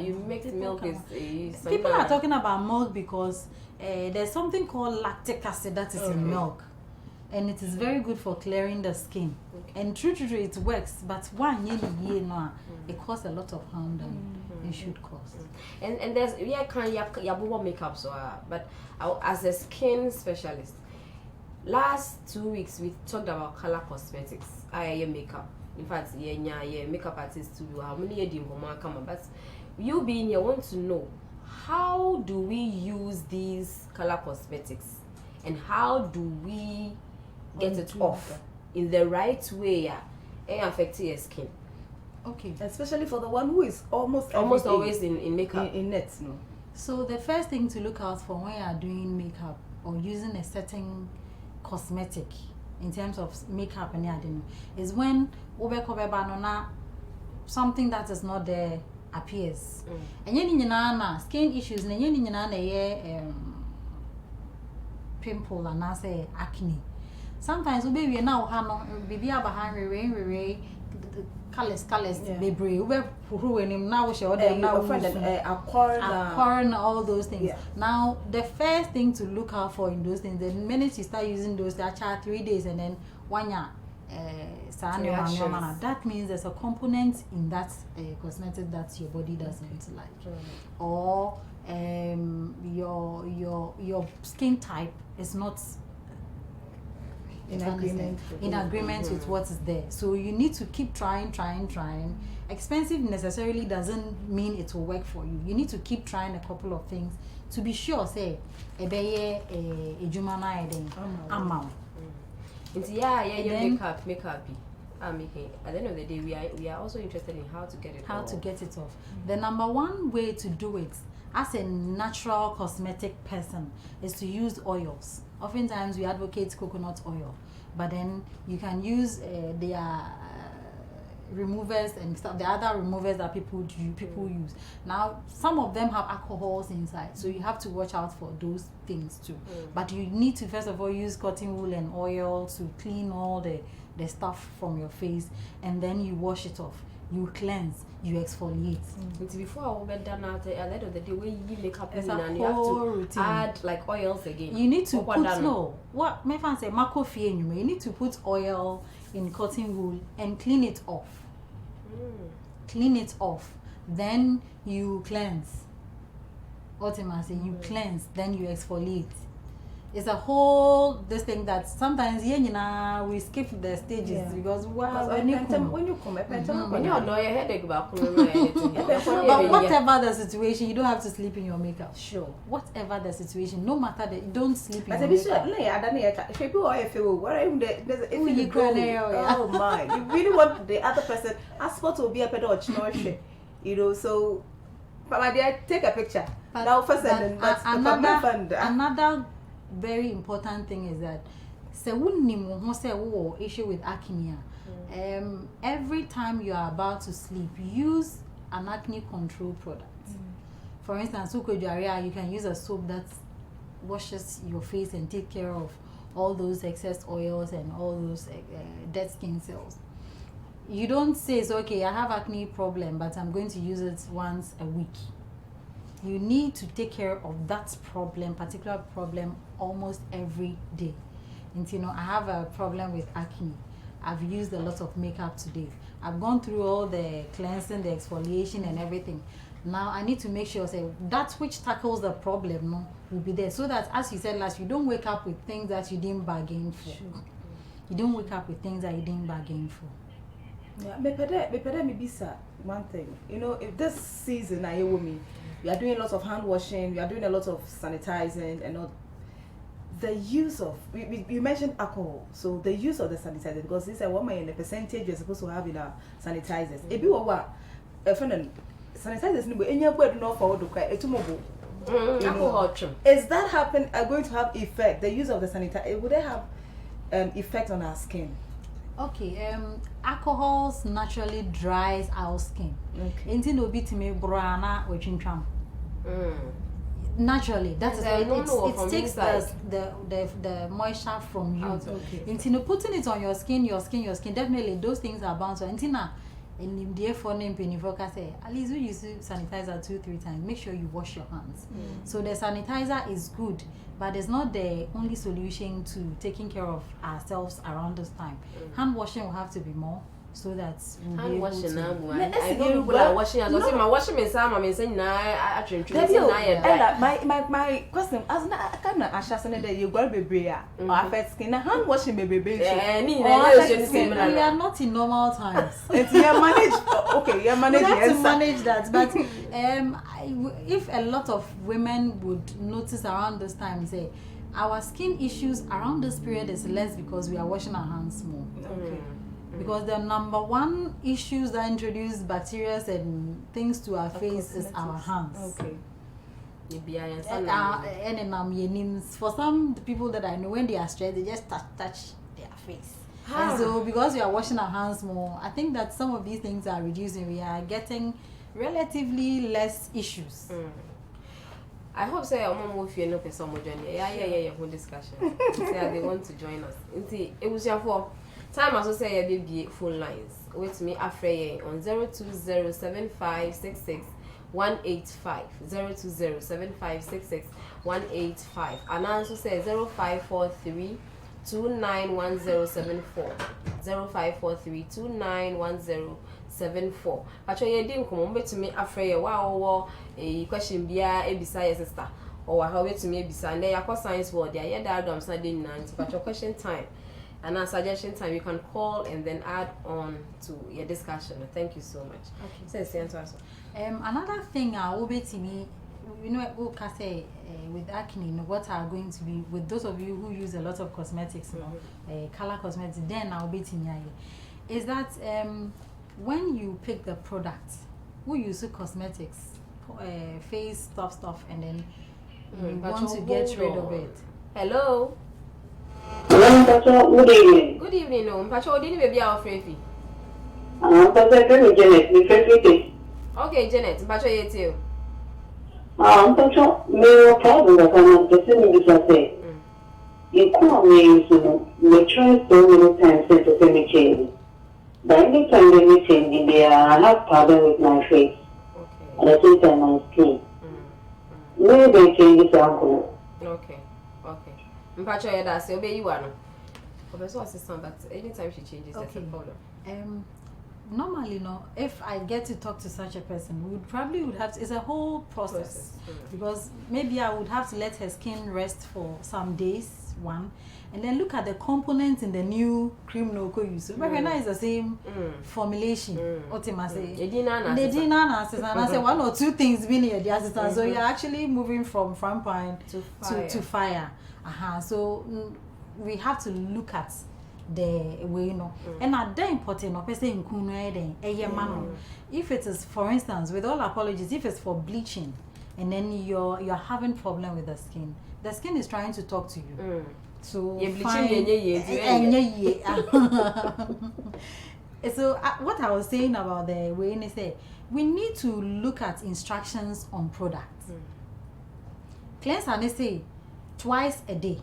you make milk people are talking about milk because there's something called lactic acid that is in milk. And it is very good for clearing the skin. And true, it works. But one year it causes a lot of harm than it should cause. And there's makeup but as a skin specialist, last 2 weeks we talked about color cosmetics. I makeup. In fact, makeup artists too. How many years come? But you being here want to know how do we use these color cosmetics and how do we get it off in the right way and affect your skin. Okay, especially for the one who is almost always in makeup in nets, no. So the first thing to look out for when you are doing makeup or using a certain cosmetic in terms of makeup and everything is when something that is not there appears. And skin issues pimple and say acne. Sometimes we baby now baby behind colors baby who him now show them now corn all those things. Now the first thing to look out for in those things, the minute you start using those, they are 3 days and then 1 year that means there's a component in that cosmetic that your body doesn't like, or your skin type is not in agreement with what is there. So you need to keep trying. Expensive necessarily doesn't mean it will work for you. You need to keep trying a couple of things to be sure. Say makeup. At the end of the day, we are also interested in how to get it off. The number one way to do it as a natural cosmetic person is to use oils. Oftentimes we advocate coconut oil, but then you can use their removers and stuff, the other removers that people use. Now, some of them have alcohols inside, so you have to watch out for those things too. But you need to first of all use cotton wool and oil to clean all the stuff from your face, and then you wash it off. You cleanse, you exfoliate. Before I went down at the end of the day, when you make up It's and a you have whole to routine. add like oils again. You need to What put done? what my fan say mako fie you need to put oil in cotton wool and clean it off. Clean it off. Then you cleanse. Ultimately, you cleanse, then you exfoliate. It's a whole this thing that sometimes we skip the stages because when you come, when you know your headache about but whatever the situation, you don't have to sleep in your makeup. Sure. Whatever the situation, no matter that, you don't sleep in But your makeup. Oh my, you really want the other person. I spot to be a pedo or you know, so but my dear, take a picture. But, Now first and that's another very important thing is that issue with acne. Every time you are about to sleep, use an acne control product. For instance, you can use a soap that washes your face and take care of all those excess oils and all those dead skin cells. You don't say, it's okay, I have acne problem, but I'm going to use it once a week. You need to take care of that particular problem almost every day. And I have a problem with acne. I've used a lot of makeup today. I've gone through all the cleansing, the exfoliation and everything. Now I need to make sure that which tackles the problem will be there, so that, as you said last, you don't wake up with things that you didn't bargain for. Sure. You don't wake up with things that you didn't bargain for. Yeah, maybe one thing. If this season we are doing lots of hand washing, we are doing a lot of sanitizing and all. The use of you mentioned alcohol, so the use of the sanitizer, because this is the percentage you're supposed to have in our sanitizers. If you what sanitizers alcohol. Is that going to have effect? The use of the sanitizer, would they have effect on our skin? Okay, alcohols naturally dries our skin. Okay. Naturally, that is why it takes the moisture from you. Okay. Putting it on your skin, definitely those things are bound to. And therefore, at least you use sanitizer 2-3 times. Make sure you wash your hands. So the sanitizer is good, but it's not the only solution to taking care of ourselves around this time. Hand washing will have to be more, so that we'll be able to. I know people are washing as well. My washing myself, I'm saying my question, as I can't ashassane that you got baby or affect skin. Hand washing baby. We are not in normal times. It's you manage. Okay, you manage. We have to manage that, but if a lot of women would notice around this time, say our skin issues around this period is less because we are washing our hands more. Okay. Because the number one issues that introduce bacteria and things to our face is our hands. Okay. And for some people that I know, when they are stressed, they just touch their face. And so because we are washing our hands more, I think that some of these things are reducing. We are getting relatively less issues. I hope so. Your mom will feel no person more join. Yeah. Whole discussion. They want to join us. It was your fault. Time as I say, baby, phone lines. Wait me after on 0207566 185 0207566 185. And I also say 0543 291074 0543 291074. But you didn't come to me after wow a question be a beside sister or how to me beside there science board there. Yeah, that I'm studying 90, but your question time. And our suggestion time, you can call and then add on to your discussion. Thank you so much. Okay. Another thing I will be to me, what can say with acne, what are going to be with those of you who use a lot of cosmetics, color cosmetics, then I'll be to me is that when you pick the product, who use cosmetics, face stuff, and then you want to get rid of it. Hello. Good evening. Good evening, no. Pacho, didn't baby our free. But I don't Janet, the first Okay, Janet, but you too. But no problem that I'm the same as I say. You call me, we try so many times to say me change. But anytime they change, I have problem with my face. At the same time, my skin. Maybe they change this uncle. Okay. Mpacho ya da se obey you are no. Professor assistant, but anytime she changes, that's a problem. Normally, no. If I get to talk to such a person, we would have to, it's a whole process. Because maybe I would have to let her skin rest for some days, one, and then look at the components in the new cream no go use. Recognize the same formulation. What am I saying? I say one or two things being here the assistant. So you're actually moving from front pine to fire. So we have to look at the way and at the important if it is, for instance, with all apologies, if it's for bleaching and then you're having problem with the skin is trying to talk to you. So so what I was saying about the way is that we need to look at instructions on products. Cleanse and say twice a day.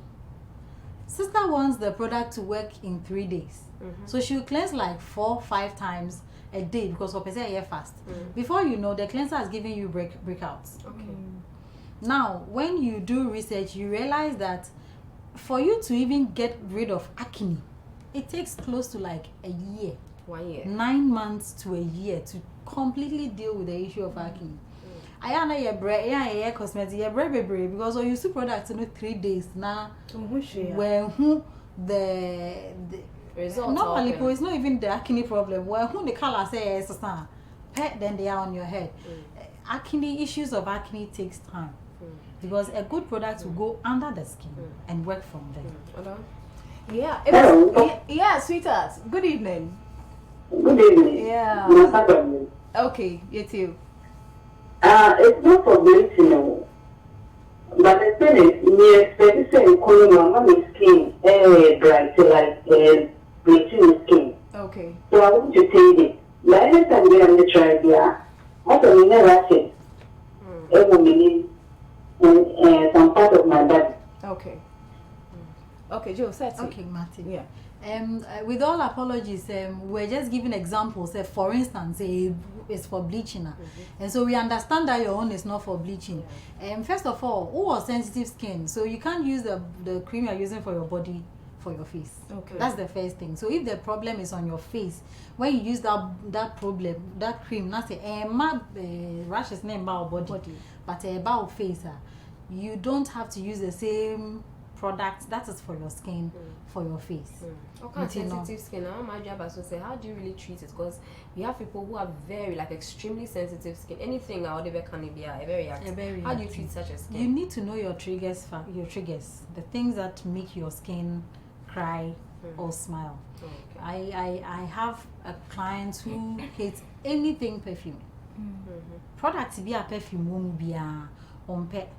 Sister wants the product to work in 3 days. So she'll cleanse like 4-5 times a day because of a fast. Before you know, the cleanser is giving you breakouts. Now, when you do research, you realize that for you to even get rid of acne, it takes close to like a year. 1 year. 9 months to a year to completely deal with the issue of acne. I know your bread, yeah, cosmetics, your bread, because you use products in 3 days now. When the result normally it's not even the acne problem. Well, who the color says pet, then they are on your head. Acne issues of acne takes time because a good product will go under the skin and work from there. Yeah, sweetheart. Good evening. Good evening. Yeah. Okay, you too. It's not for bleaching, but the thing is, me expect to say, calling my skin dry to like bleaching skin. Okay. So I want to take it. But every time we have to try here, I can never say it will be in some part of my body. Okay. Okay, Joe, set. Okay, Martin. Yeah. With all apologies, we're just giving examples. For instance, it's for bleaching, and so we understand that your own is not for bleaching. First of all, who has sensitive skin, so you can't use the cream you're using for your body for your face. Okay, that's the first thing. So if the problem is on your face, when you use that cream, not say rashes name about body, but about face, you don't have to use the same product that is for your skin for your face. Okay, sensitive skin. My job as well say, how do you really treat it? Because we have people who are very extremely sensitive skin. Anything or whatever can be very active. How do you treat such a skin? You need to know your triggers, the things that make your skin cry or smile. Okay. I have a client who hates anything perfume. Products be a perfume won't be on pet.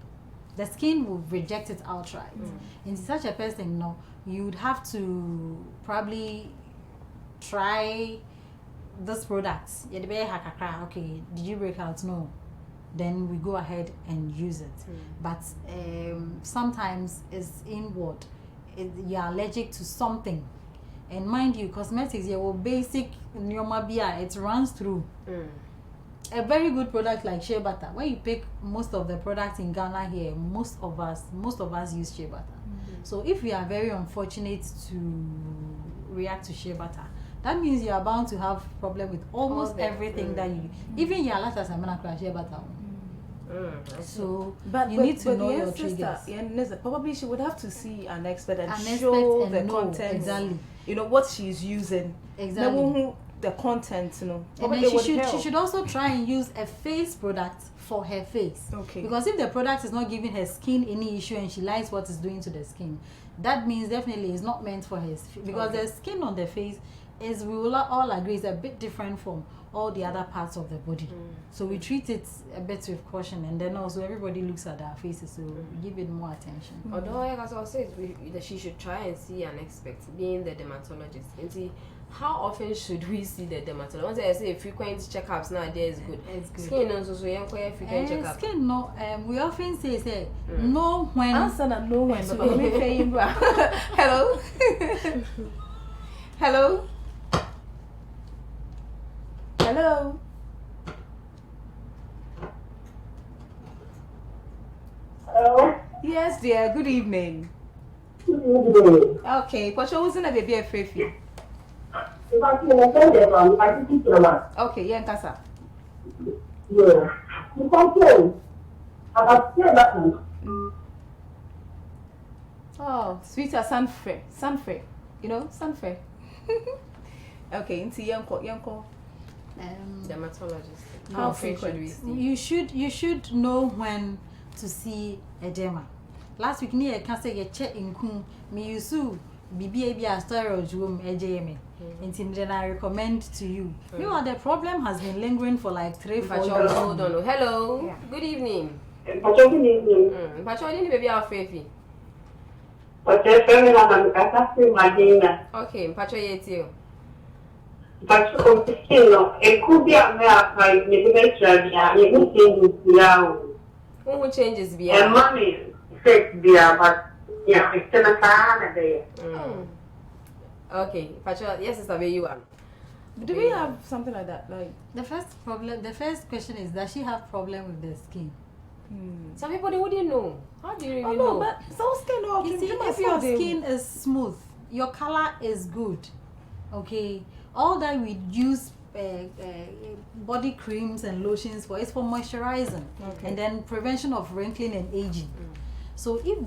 The skin will reject it outright. In such a person, you would have to probably try this product. Okay, did you break out? No. Then we go ahead and use it. But sometimes it's inward. You're allergic to something. And mind you, cosmetics, basic it runs through. A very good product like shea butter. When you pick most of the products in Ghana here, most of us use shea butter. So if you are very unfortunate to react to shea butter, that means you are bound to have problem with almost everything that you even your last as shea butter. So but you need to know your triggers. Probably she would have to see an expert and show the content. Exactly. What she's using. Exactly. The content, And then she should also try and use a face product for her face. Okay. Because if the product is not giving her skin any issue and she likes what it's doing to the skin, that means definitely it's not meant for her. Because the skin on the face is, we will all agree, is a bit different from all the other parts of the body. So we treat it a bit with caution, and then also everybody looks at our faces, so we give it more attention. Although I also say that she should try and see an expert, being the dermatologist, and see how often should we see the dermatologist. Once I say frequent checkups nowadays is good. It's good. Skin also so young frequent checkup. Skin no, we often say know when. Answer that know when. But let me pay you back. Hello. Hello. Hello. Hello. Yes, dear. Good evening. Good evening. Okay. What show was in a baby a free? Okay, yeah, Kasa. Yeah. Oh, sweeter Sunfair. You know, Sunfair. Okay, into Yanko. Dermatologist. How frequent we see? You should know when to see a derma. Last week near can say a check in kun me you sue BBA storage room AJM. And then I recommend to you. You know the problem has been lingering for like 3-4 years. Hold on. Hello. Yeah. Good evening. Good evening. Pacho didn't baby our faith. Okay, Pacho yet you. But it could be a who changes be and money fake beer, but yeah, it's still a time a day. Okay, Pacho, yes, it's a way you are. Do we have something like that? Like the first question is, does she have problem with the skin? Some people they wouldn't know. How do you even know? know? But some skin you see, if your skin is smooth, your color is good. Okay, all that we use body creams and lotions for is for moisturizing and then prevention of wrinkling and aging. So if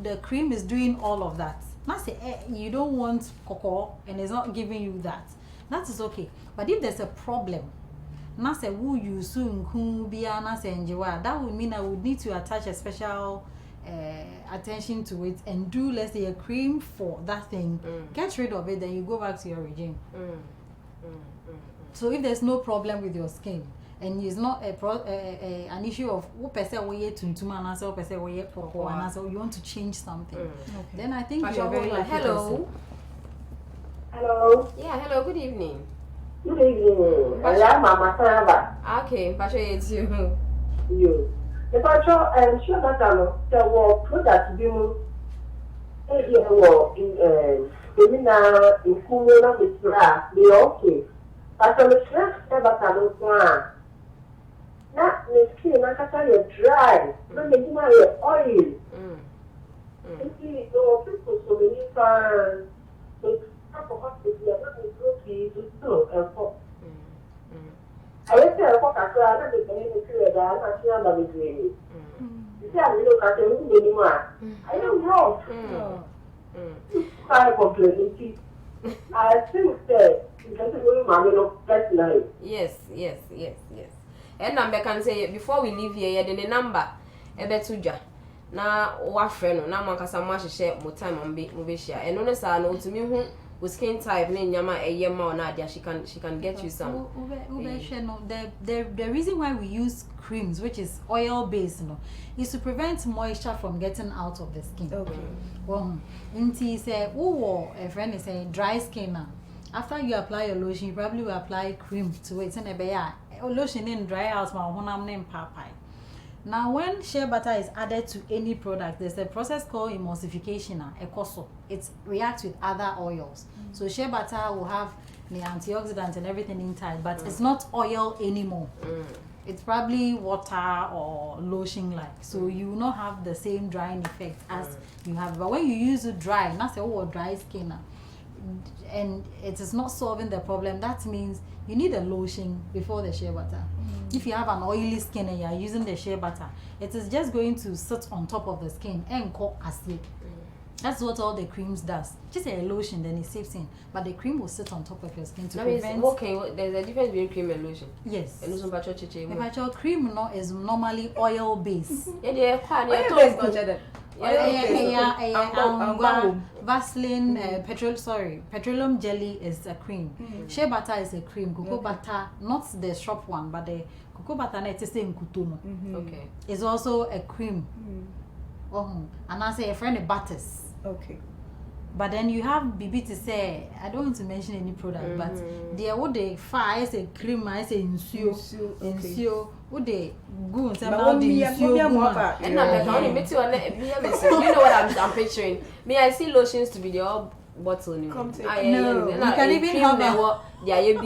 the cream is doing all of that, not say you don't want cocoa and it's not giving you that, that is okay. But if there's a problem, not say who you soon that would mean I would need to attach a special attention to it and do, let's say, a cream for that thing. Get rid of it, then you go back to your regime. So if there's no problem with your skin and it's not an issue of you want to change something, then I think you're very lucky. Hello. Hello. Yeah, hello, good evening. Good evening. Hello, Mama Saba. Okay, Pacho, it's you. You. The Pacho, I'm sure that there were products being in Kumuna with they okay. But on the stress, never can not the skin, I can tell you dry, not the oil. You see, people so many fans, for hospital, not the grocery to store and for. I went there for a crowd, and the period, I'm not sure about the green. You see, I look at them anymore. I don't know. I complain. I think that it doesn't really matter that night. Yes. And number can say before we leave here, the number ebetuja. Na wa friend na man kasa ma hye mo time on be share. And no say no to me who skin type na nyama eyema na dia she can get you some. The reason why we use creams, which is oil based, is to prevent moisture from getting out of the skin. Okay. Well, inti say a friend is saying dry skin now. After you apply your lotion, you probably will apply cream to it. And lotion in dry house ma honam name papai. Now, when shea butter is added to any product, there's a process called emulsification. It reacts with other oils. So shea butter will have the antioxidants and everything inside, but it's not oil anymore. It's probably water or lotion like. So you will not have the same drying effect as you have. But when you use it dry, not say dry skin, and it is not solving the problem, that means you need a lotion before the shea butter. If you have an oily skin and you are using the shea butter, it is just going to sit on top of the skin and go asleep. That's what all the creams does. Just a lotion, then it saves in, but the cream will sit on top of your skin to prevent. Okay, there's a difference between cream and lotion. Yes. And also cream is normally oil based. Vaseline, petroleum jelly is a cream. Shea butter is a cream. Cocoa butter, not the shop one, but the cocoa butter net is in kutuno. Okay. It's also a cream. And I say a friend of butters. Okay. But then you have Bibi to say, I don't want to mention any product, but there would they fire as a cream, I say insure, would they go and say, and I'm you know what I'm picturing. Me, I see lotions to be the all bottle. You can even have yes,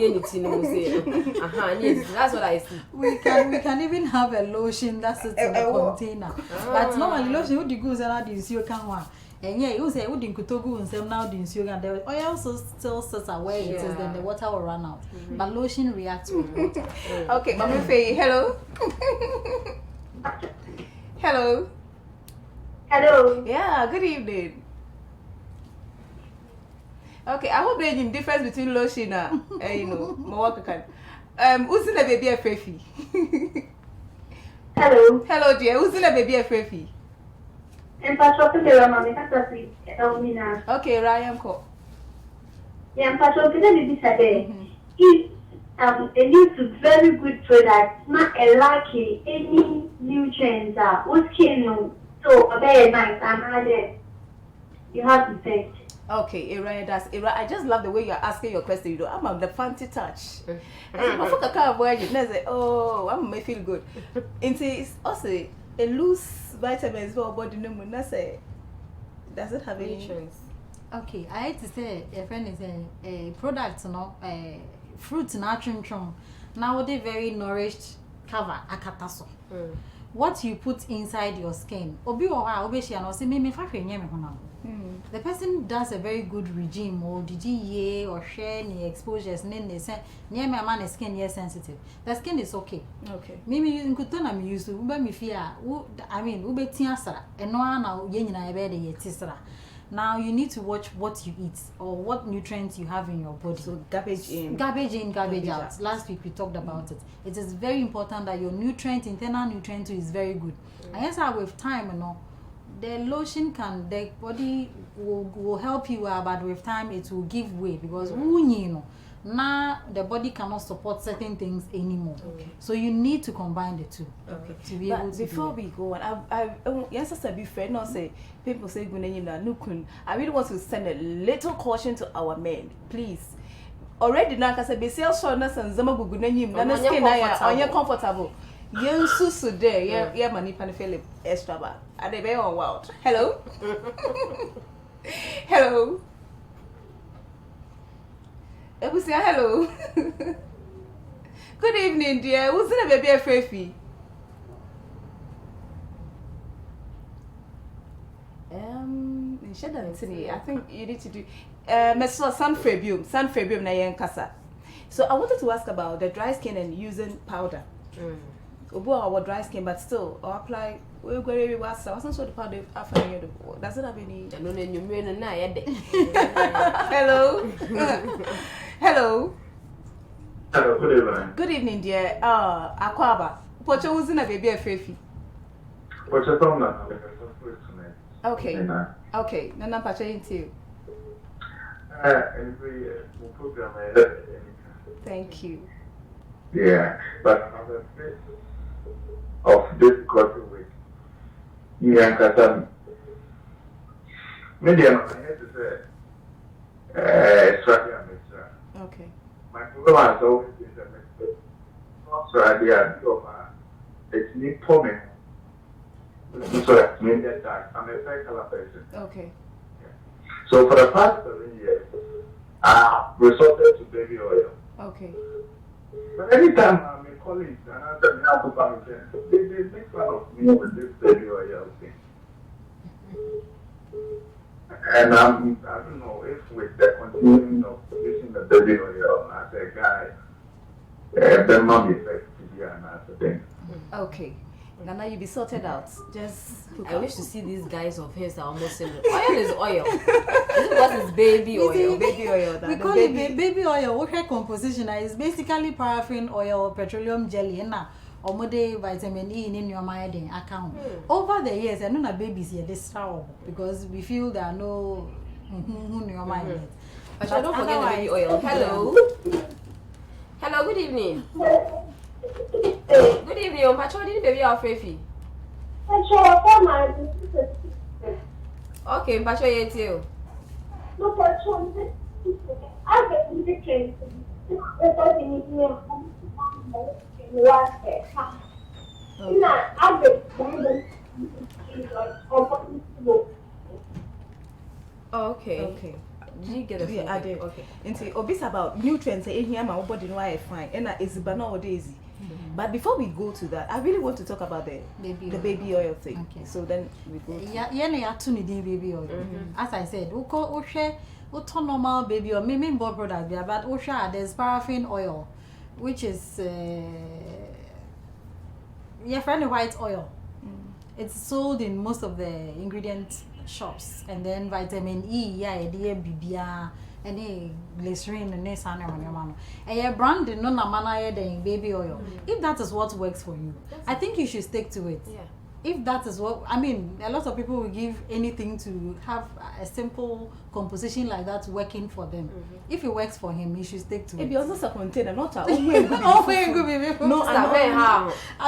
that's what I see. We can even have a lotion that sits in a container. But normally lotion would you go and you can and yeah, you say would in Kutogu and some now the sugar the oil still sits away it is then the water will run out. But lotion reacts with water. Okay, Mama Faye, hello. Hello. Hello. Yeah, good evening. Okay, I hope there's a difference between lotion and you know, Mawaka. Who's in the baby a Fefi? Hello. Hello, dear. Who's in the baby a Fefi? Okay, Ryan ko. Yeah, I'm if a new very good product, not a lucky any nutrients what skin so a very nice you have to say. Okay, Ryan, that's Ira. I just love the way you're asking your question. You know, I'm on the fancy touch. I forgot kind of word you say, oh, I'm may feel good. It's also a loose vitamins for body no say does it have any nutrients? Okay, I hate to say a friend is a product, no, a fruit natural. Now they very nourished cover akataso. What you put inside your skin, obi she and say me the person does a very good regime or DGA or share any exposures and they say near my man's skin is sensitive. The skin is okay. Okay. Maybe you could turn I'm used to me fear. I mean ube tiasra and no now yenina bed yetisra. Now you need to watch what you eat or what nutrients you have in your body. So garbage in, garbage out. Last week we talked about it. It is very important that your internal nutrient is very good. I guess with time, you know, the lotion the body will help you, but with time it will give way because you know now the body cannot support certain things anymore. Okay. So you need to combine the two. Okay. To be able to before we go on, I yes, I be fair. Not say people say nukun. I really want to send a little caution to our men, please. Already now, because I say shortness and zama gugunanyim. Na skin na comfortable. Yensu sude yeah mani panifele extra ba. Ade be on wild. Hello. Hello. Ebusia, hello. Good evening, dear. Who's in a baby a Fefi? I think you need to do Sun Fabium na yen kasa. So I wanted to ask about the dry skin and using powder. Our dry skin, but still, or apply. We're going to was wasn't so the powder after you. Does it have any? Hello. Hello. Hello, good evening. Good evening, dear. Akwaba. Pocho was in a baby a Fefi. Okay. Okay. Nana Pacha into you. Thank you. Yeah, but on the face of this cotton week, you can medium, I had to say, strategy and mixture. Okay. My program has always been a mixture. So I did it's me poming. So that's me that I'm a fair color person. Okay. Yeah. So for the past 7 years, I resorted to baby oil. Okay. But anytime I'm in college and I said, how to buy it, they make fun of me with this baby oil thing. And I don't know if with the continuing of using the baby oil as a guy, the mom effect to be another thing. Okay. Nana, you be sorted out. Just I wish to see these guys of his are almost similar. Oil is oil. This is what is baby oil. Baby oil. We call it baby oil. What her composition is basically paraffin oil, petroleum jelly, and now omode vitamin E in your mind account. Over the years, I know na babies here this because we feel there are no in your mind. But don't forget the baby oil. Hello. Hello, good evening. Good evening, Pacho, did baby or Fefi? Okay, Pacho, yes, you. No, Pacho, I get the case. Okay. Did you get a Yeah, I did. Okay. And see, obvious about nutrients in here, my body know I fine, and it's banana daisy. But before we go to that, I really want to talk about the baby oil thing. Okay. So then we go. Baby oil. As I said, normal baby oil, maybe more products, but there's paraffin oil, which is friendly white oil. It's sold in most of the ingredient shops, and then vitamin E, BBA, and glycerin, and a brand no namana baby oil. If that is what works for you, I think you should stick to it. Yeah. If that is what I mean, a lot of people will give anything to have a simple composition like that working for them. If it works for him, he should stick to it. If you're also a container, not a no, I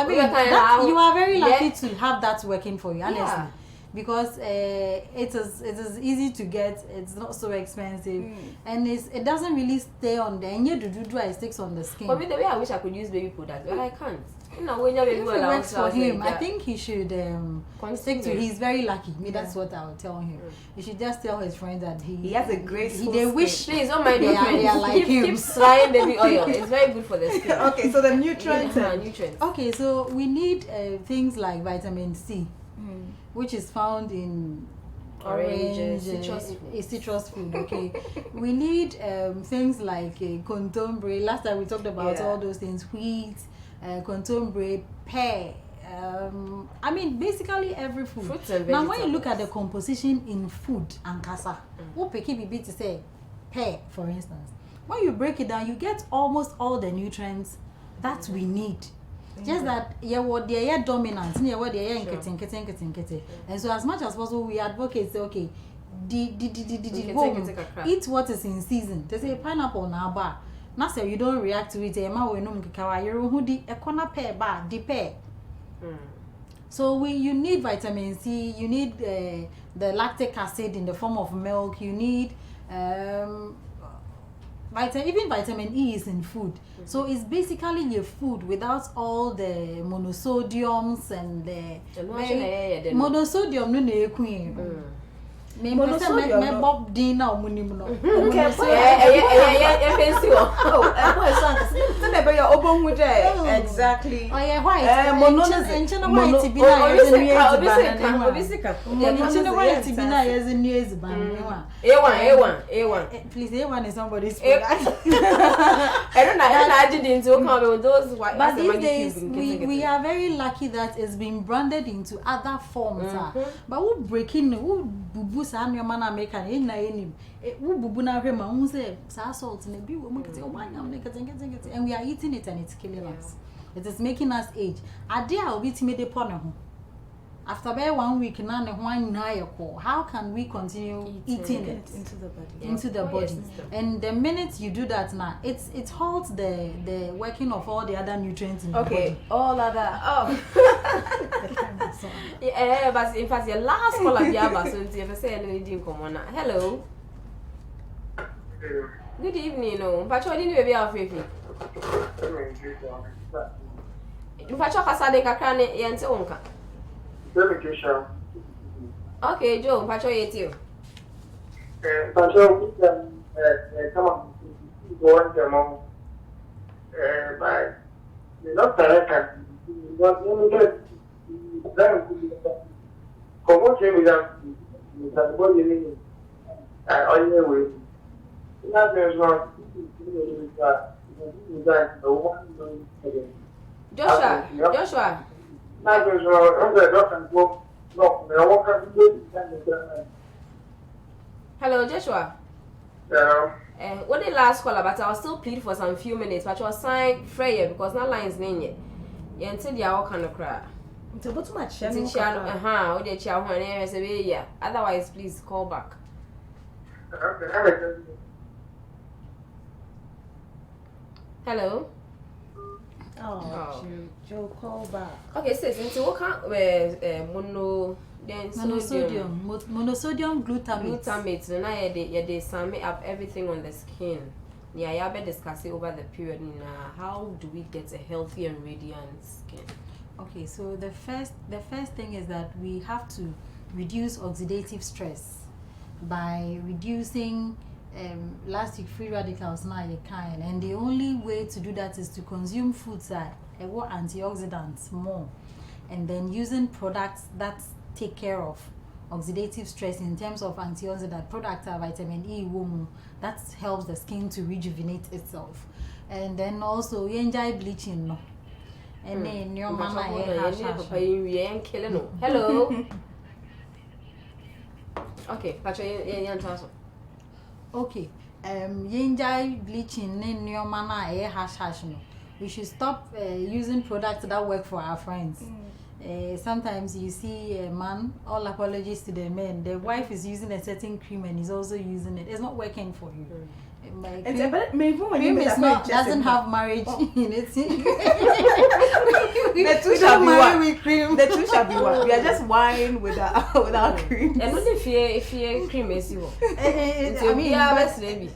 mean, you are very lucky to have that working for you, honestly. Because it is easy to get, it's not so expensive, and it doesn't really stay on there. And it sticks on the skin. For me, the way I wish I could use baby products, but I can't. When you're if it works for him, I think he should stick to. He's very lucky. That's what I would tell him. He should just tell his friends that he has a graceful they wish please don't mind they are like him. Keep trying baby oil. It's very good for the skin. Okay, so the nutrients. Okay, so we need things like vitamin C, which is found in orange, citrus food. Okay, we need things like contombre. Last time we talked about all those things: wheat, contombre, pear. I mean, basically every food. Fruits and now, when you look at the composition in food and casa, to say pear, for instance, when you break it down, you get almost all the nutrients that we need. Just that they are dominant, and so as much as possible we advocate say okay, eat what is in season. They say pineapple na bar. Now say you don't react to it, so you need vitamin C, you need the lactic acid in the form of milk, you need even vitamin E is in food. So it's basically your food without all the monosodiums and the monosodium no queen. Monosodium Bob Dina or Munimo. Exactly. Oh, yeah, why? A1 please, A1 is somebody's food. I don't know those white. But these days we are very lucky that it's been branded into other forms. But we breaking bubu san your man American in name. Bubu na rema who say salt in a beer and we are eating it and it's killing us. It is making us age. A day I'll be timid upon after about 1 week now how can we continue eating it into the body? And the minute you do that now, it halts the working of all the other nutrients in the body. All other but in fact your last call of Yaba, so if I say anything come on. Hello. Good evening, no. But what didn't be our favorite? Pacho Casade Cacrane Yance Onka. Okay, Joe, Pacho Yetio. Pacho, come on, go on the mom. By the doctor, what you get very good. What you have what you need. On your way. That is not Joshua. Hello, Joshua. Hello. What the last call about? I was still plead for some few minutes, but I was signed Freya because that line's name yet. Yeah, until they are all kind of cry. Until too much. What they chow when I say, yeah. Otherwise, please call back. Hello. Oh, Joe, call back. Okay, sis, into what kind monosodium glutamate. Glutamate. So now they sum up everything on the skin. Yeah, you have discussed it over the period. How do we get a healthy and radiant skin? Okay, so the first thing is that we have to reduce oxidative stress by reducing plastic free radicals now you can, and the only way to do that is to consume foods that have antioxidants more, and then using products that take care of oxidative stress in terms of antioxidant products are vitamin E that helps the skin to rejuvenate itself. And then also you enjoy bleaching no. And then your mama hello. Okay, okay. Yenjai bleaching in your mana hash no. We should stop using products that work for our friends. Sometimes you see a man, all apologies to the men, the wife is using a certain cream and he's also using it. It's not working for you. Cream doesn't have marriage in it. The two shall be one. The two shall be one. We are just wine without cream. And what if you cream is you?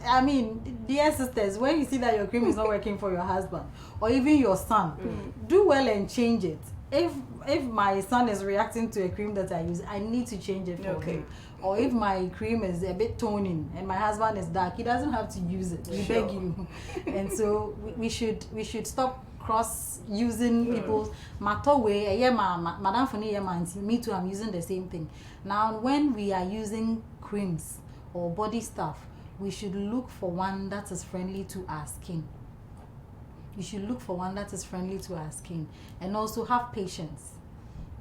I mean, dear sisters, when you see that your cream is not working for your husband or even your son, do well and change it. If my son is reacting to a cream that I use, I need to change it for him. Or if my cream is a bit toning and my husband is dark, he doesn't have to use it. We beg you. And so we should stop cross using people's matter way. Madam Funi, me too, I'm using the same thing. Now when we are using creams or body stuff, we should look for one that is friendly to our skin. You should look for one that is friendly to our skin, and also have patience.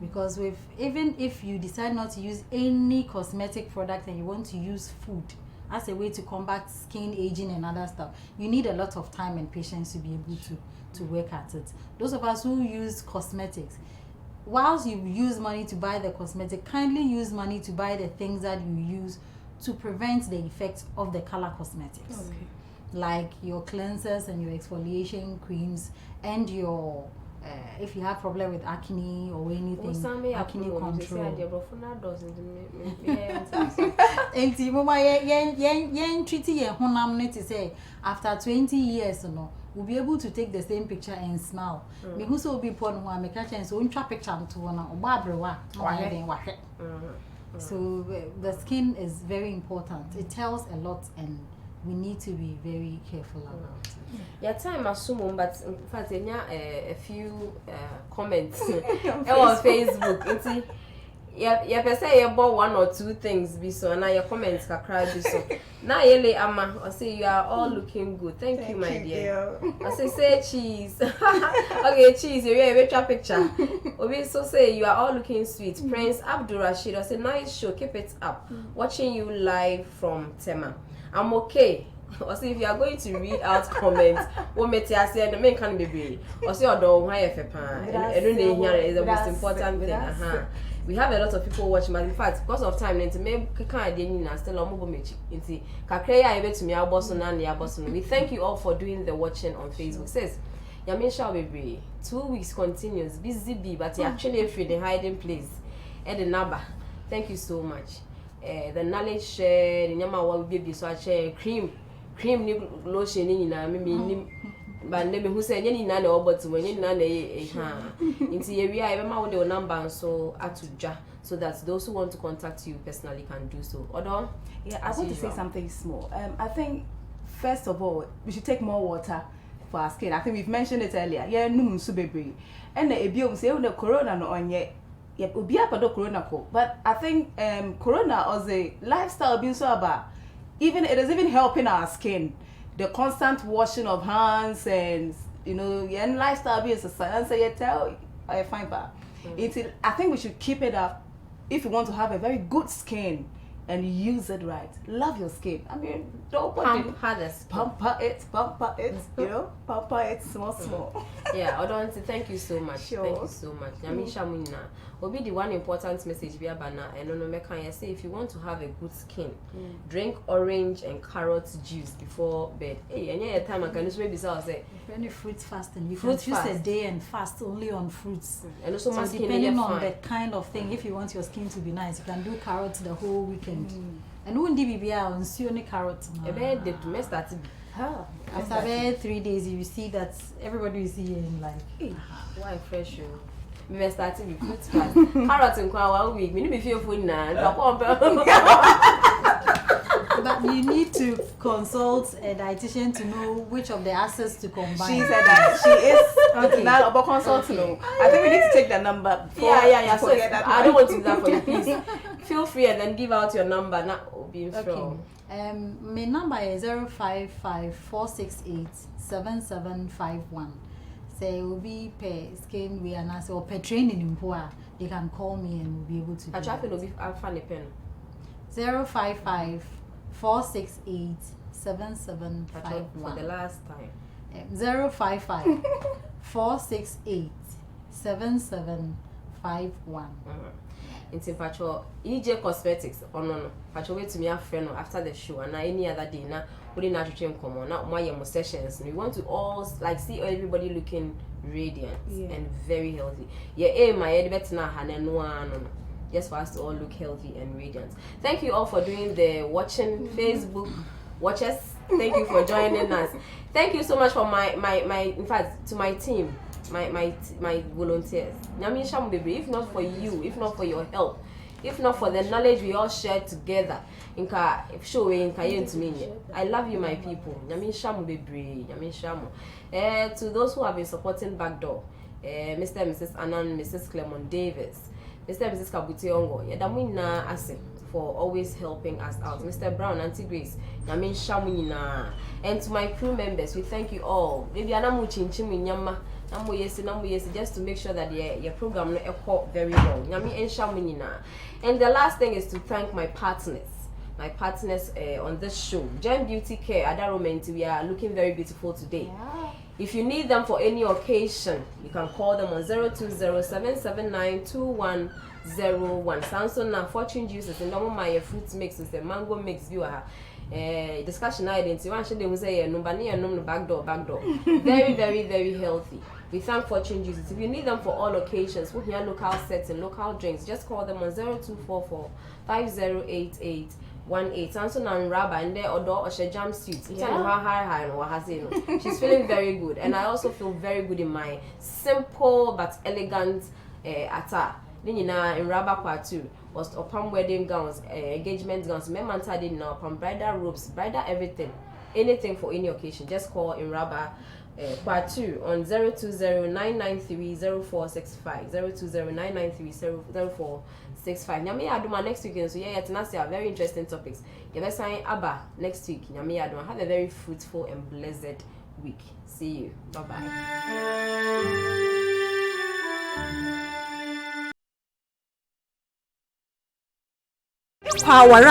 Because even if you decide not to use any cosmetic product and you want to use food as a way to combat skin aging and other stuff, you need a lot of time and patience to be able to work at it. Those of us who use cosmetics, whilst you use money to buy the cosmetic, kindly use money to buy the things that you use to prevent the effects of the color cosmetics. Okay. Like your cleansers and your exfoliation creams and your if you have problem with acne or anything, acne control. After 20 years, we'll be able to take the same picture and smile. Because we'll be putting one make a chance to picture to one. So the skin is very important. It tells a lot, and we need to be very careful about it. Yeah, time assume, but in fact, a few comments on Facebook. Yeah, per se you bought one or two things be so, and now your comments can cry be so. Now you Amma, I say you are all looking good. Thank you, my dear. I say cheese. Okay, cheese. You have a picture picture. Obi so say you are all looking sweet. Prince Abdul Rashid, I say nice show. Keep it up. Watching you live from Tema. I'm okay. Or say if you are going to read out comments, what may I say the main can be brave. Or say don't hire for pan. And here is the most important thing. We have a lot of people watching, but in fact, because of time, into me can't still on mobile mechi. Into Kakreya able to me our boss and your boss. We thank you all for doing the watching on Facebook. Says Yamin shall be brave. 2 weeks continues, busy bee, but he actually free the hiding place. And the number. Thank you so much. The knowledge shared, the number one baby so I share cream lotion in but name who said any nana or but when you nana into area I remember the number so atuja so that those who want to contact you personally can do so. Although yeah, I want to say something small. I think first of all we should take more water for our skin. I think we've mentioned it earlier. Yeah, no baby. And the ebium say the corona no on yet. Yeah, be up the corona co. But I think corona or the lifestyle being so about even it is even helping our skin. The constant washing of hands and and lifestyle being a science. So you tell I find that I think we should keep it up if you want to have a very good skin. and use it right. Love your skin. I mean, don't pamper it, pamper it, you know, pamper it small. Yeah, Odonti, thank you so much. Sure. Thank you so much. Nyamisha Munina. Will be the one important message we have now. And no can say if you want to have a good skin, drink orange and carrot juice before bed. Hey, any time I can just maybe say any fruit fasting. You can choose a day and fast only on fruits. And also so depending on the kind of thing, if you want your skin to be nice, you can do carrots the whole weekend. And wouldn't be on only carrots. After 3 days, you see that everybody is seeing like why fresh you. We started with fruit fast. Carrots in 1 week. We need to feel food now. But you need to consult a dietitian to know which of the acids to combine. She said that she is okay. Now about consulting. Okay. I think we need to take the number. Yeah. So I don't want to do that for you. Please feel free and then give out your number. Not being strong. My number is 055-468-7751. Say will be per skin we are or per training in Poa. They can call me and we'll be able to. I try to be I'll find a pen. 055-468-7751. For the last time. 055-468-7751. Into Pacho EJ Cosmetics or no. Pacho wait to me a friend after the show and any other day now. We didn't have to change come on. Now my sessions. We want to all like see everybody looking radiant and very healthy. Yeah, my head better now and just for us to all look healthy and radiant. Thank you all for doing the watching Facebook watchers. Thank you for joining us. Thank you so much for my in fact to my team, my volunteers. If not for you, if not for your help, if not for the knowledge we all share together, I love you, my people. To those who have been supporting Backdoor, Mr. and Mrs. Annan, Mrs. Clement Davis, Mr. and Mrs. Kabutiongo, Yadamina Ase for always helping us out. Mr. Brown, Auntie Grace, Yamin Shamunina, and to my crew members, we thank you all. Maybe Anamu Chinchim Yama, Namu Yesi, just to make sure that your program very well. Yami and Shamunina. And the last thing is to thank my partners. My partners on this show, Gem Beauty Care, Adaromenti, we are looking very beautiful today. Yeah. If you need them for any occasion, you can call them on 020-779-2101. Samsung now fortune juices and my fruit mixes, the mango mix you are. Discussion identity. One should say no backdoor. Very, very, very healthy. We thank Fortune Juices. If you need them for all occasions, we have local sets and local drinks. Just call them on 0244-508818. Samson and Rabba and there or she jam suit. She's feeling very good, and I also feel very good in my simple but elegant attire. Then in Rabba part 2 was upon wedding gowns, engagement gowns, memanta did now upon bridal robes, bridal everything, anything for any occasion. Just call in Rabba part 2 on 020-993-0465. 020-993-0465. Nyame Aduma next weekend, so yeah, tonight very interesting topics. You sign Abba next week. Nyame Aduma, have a very fruitful and blessed week. See you. Bye bye. Power,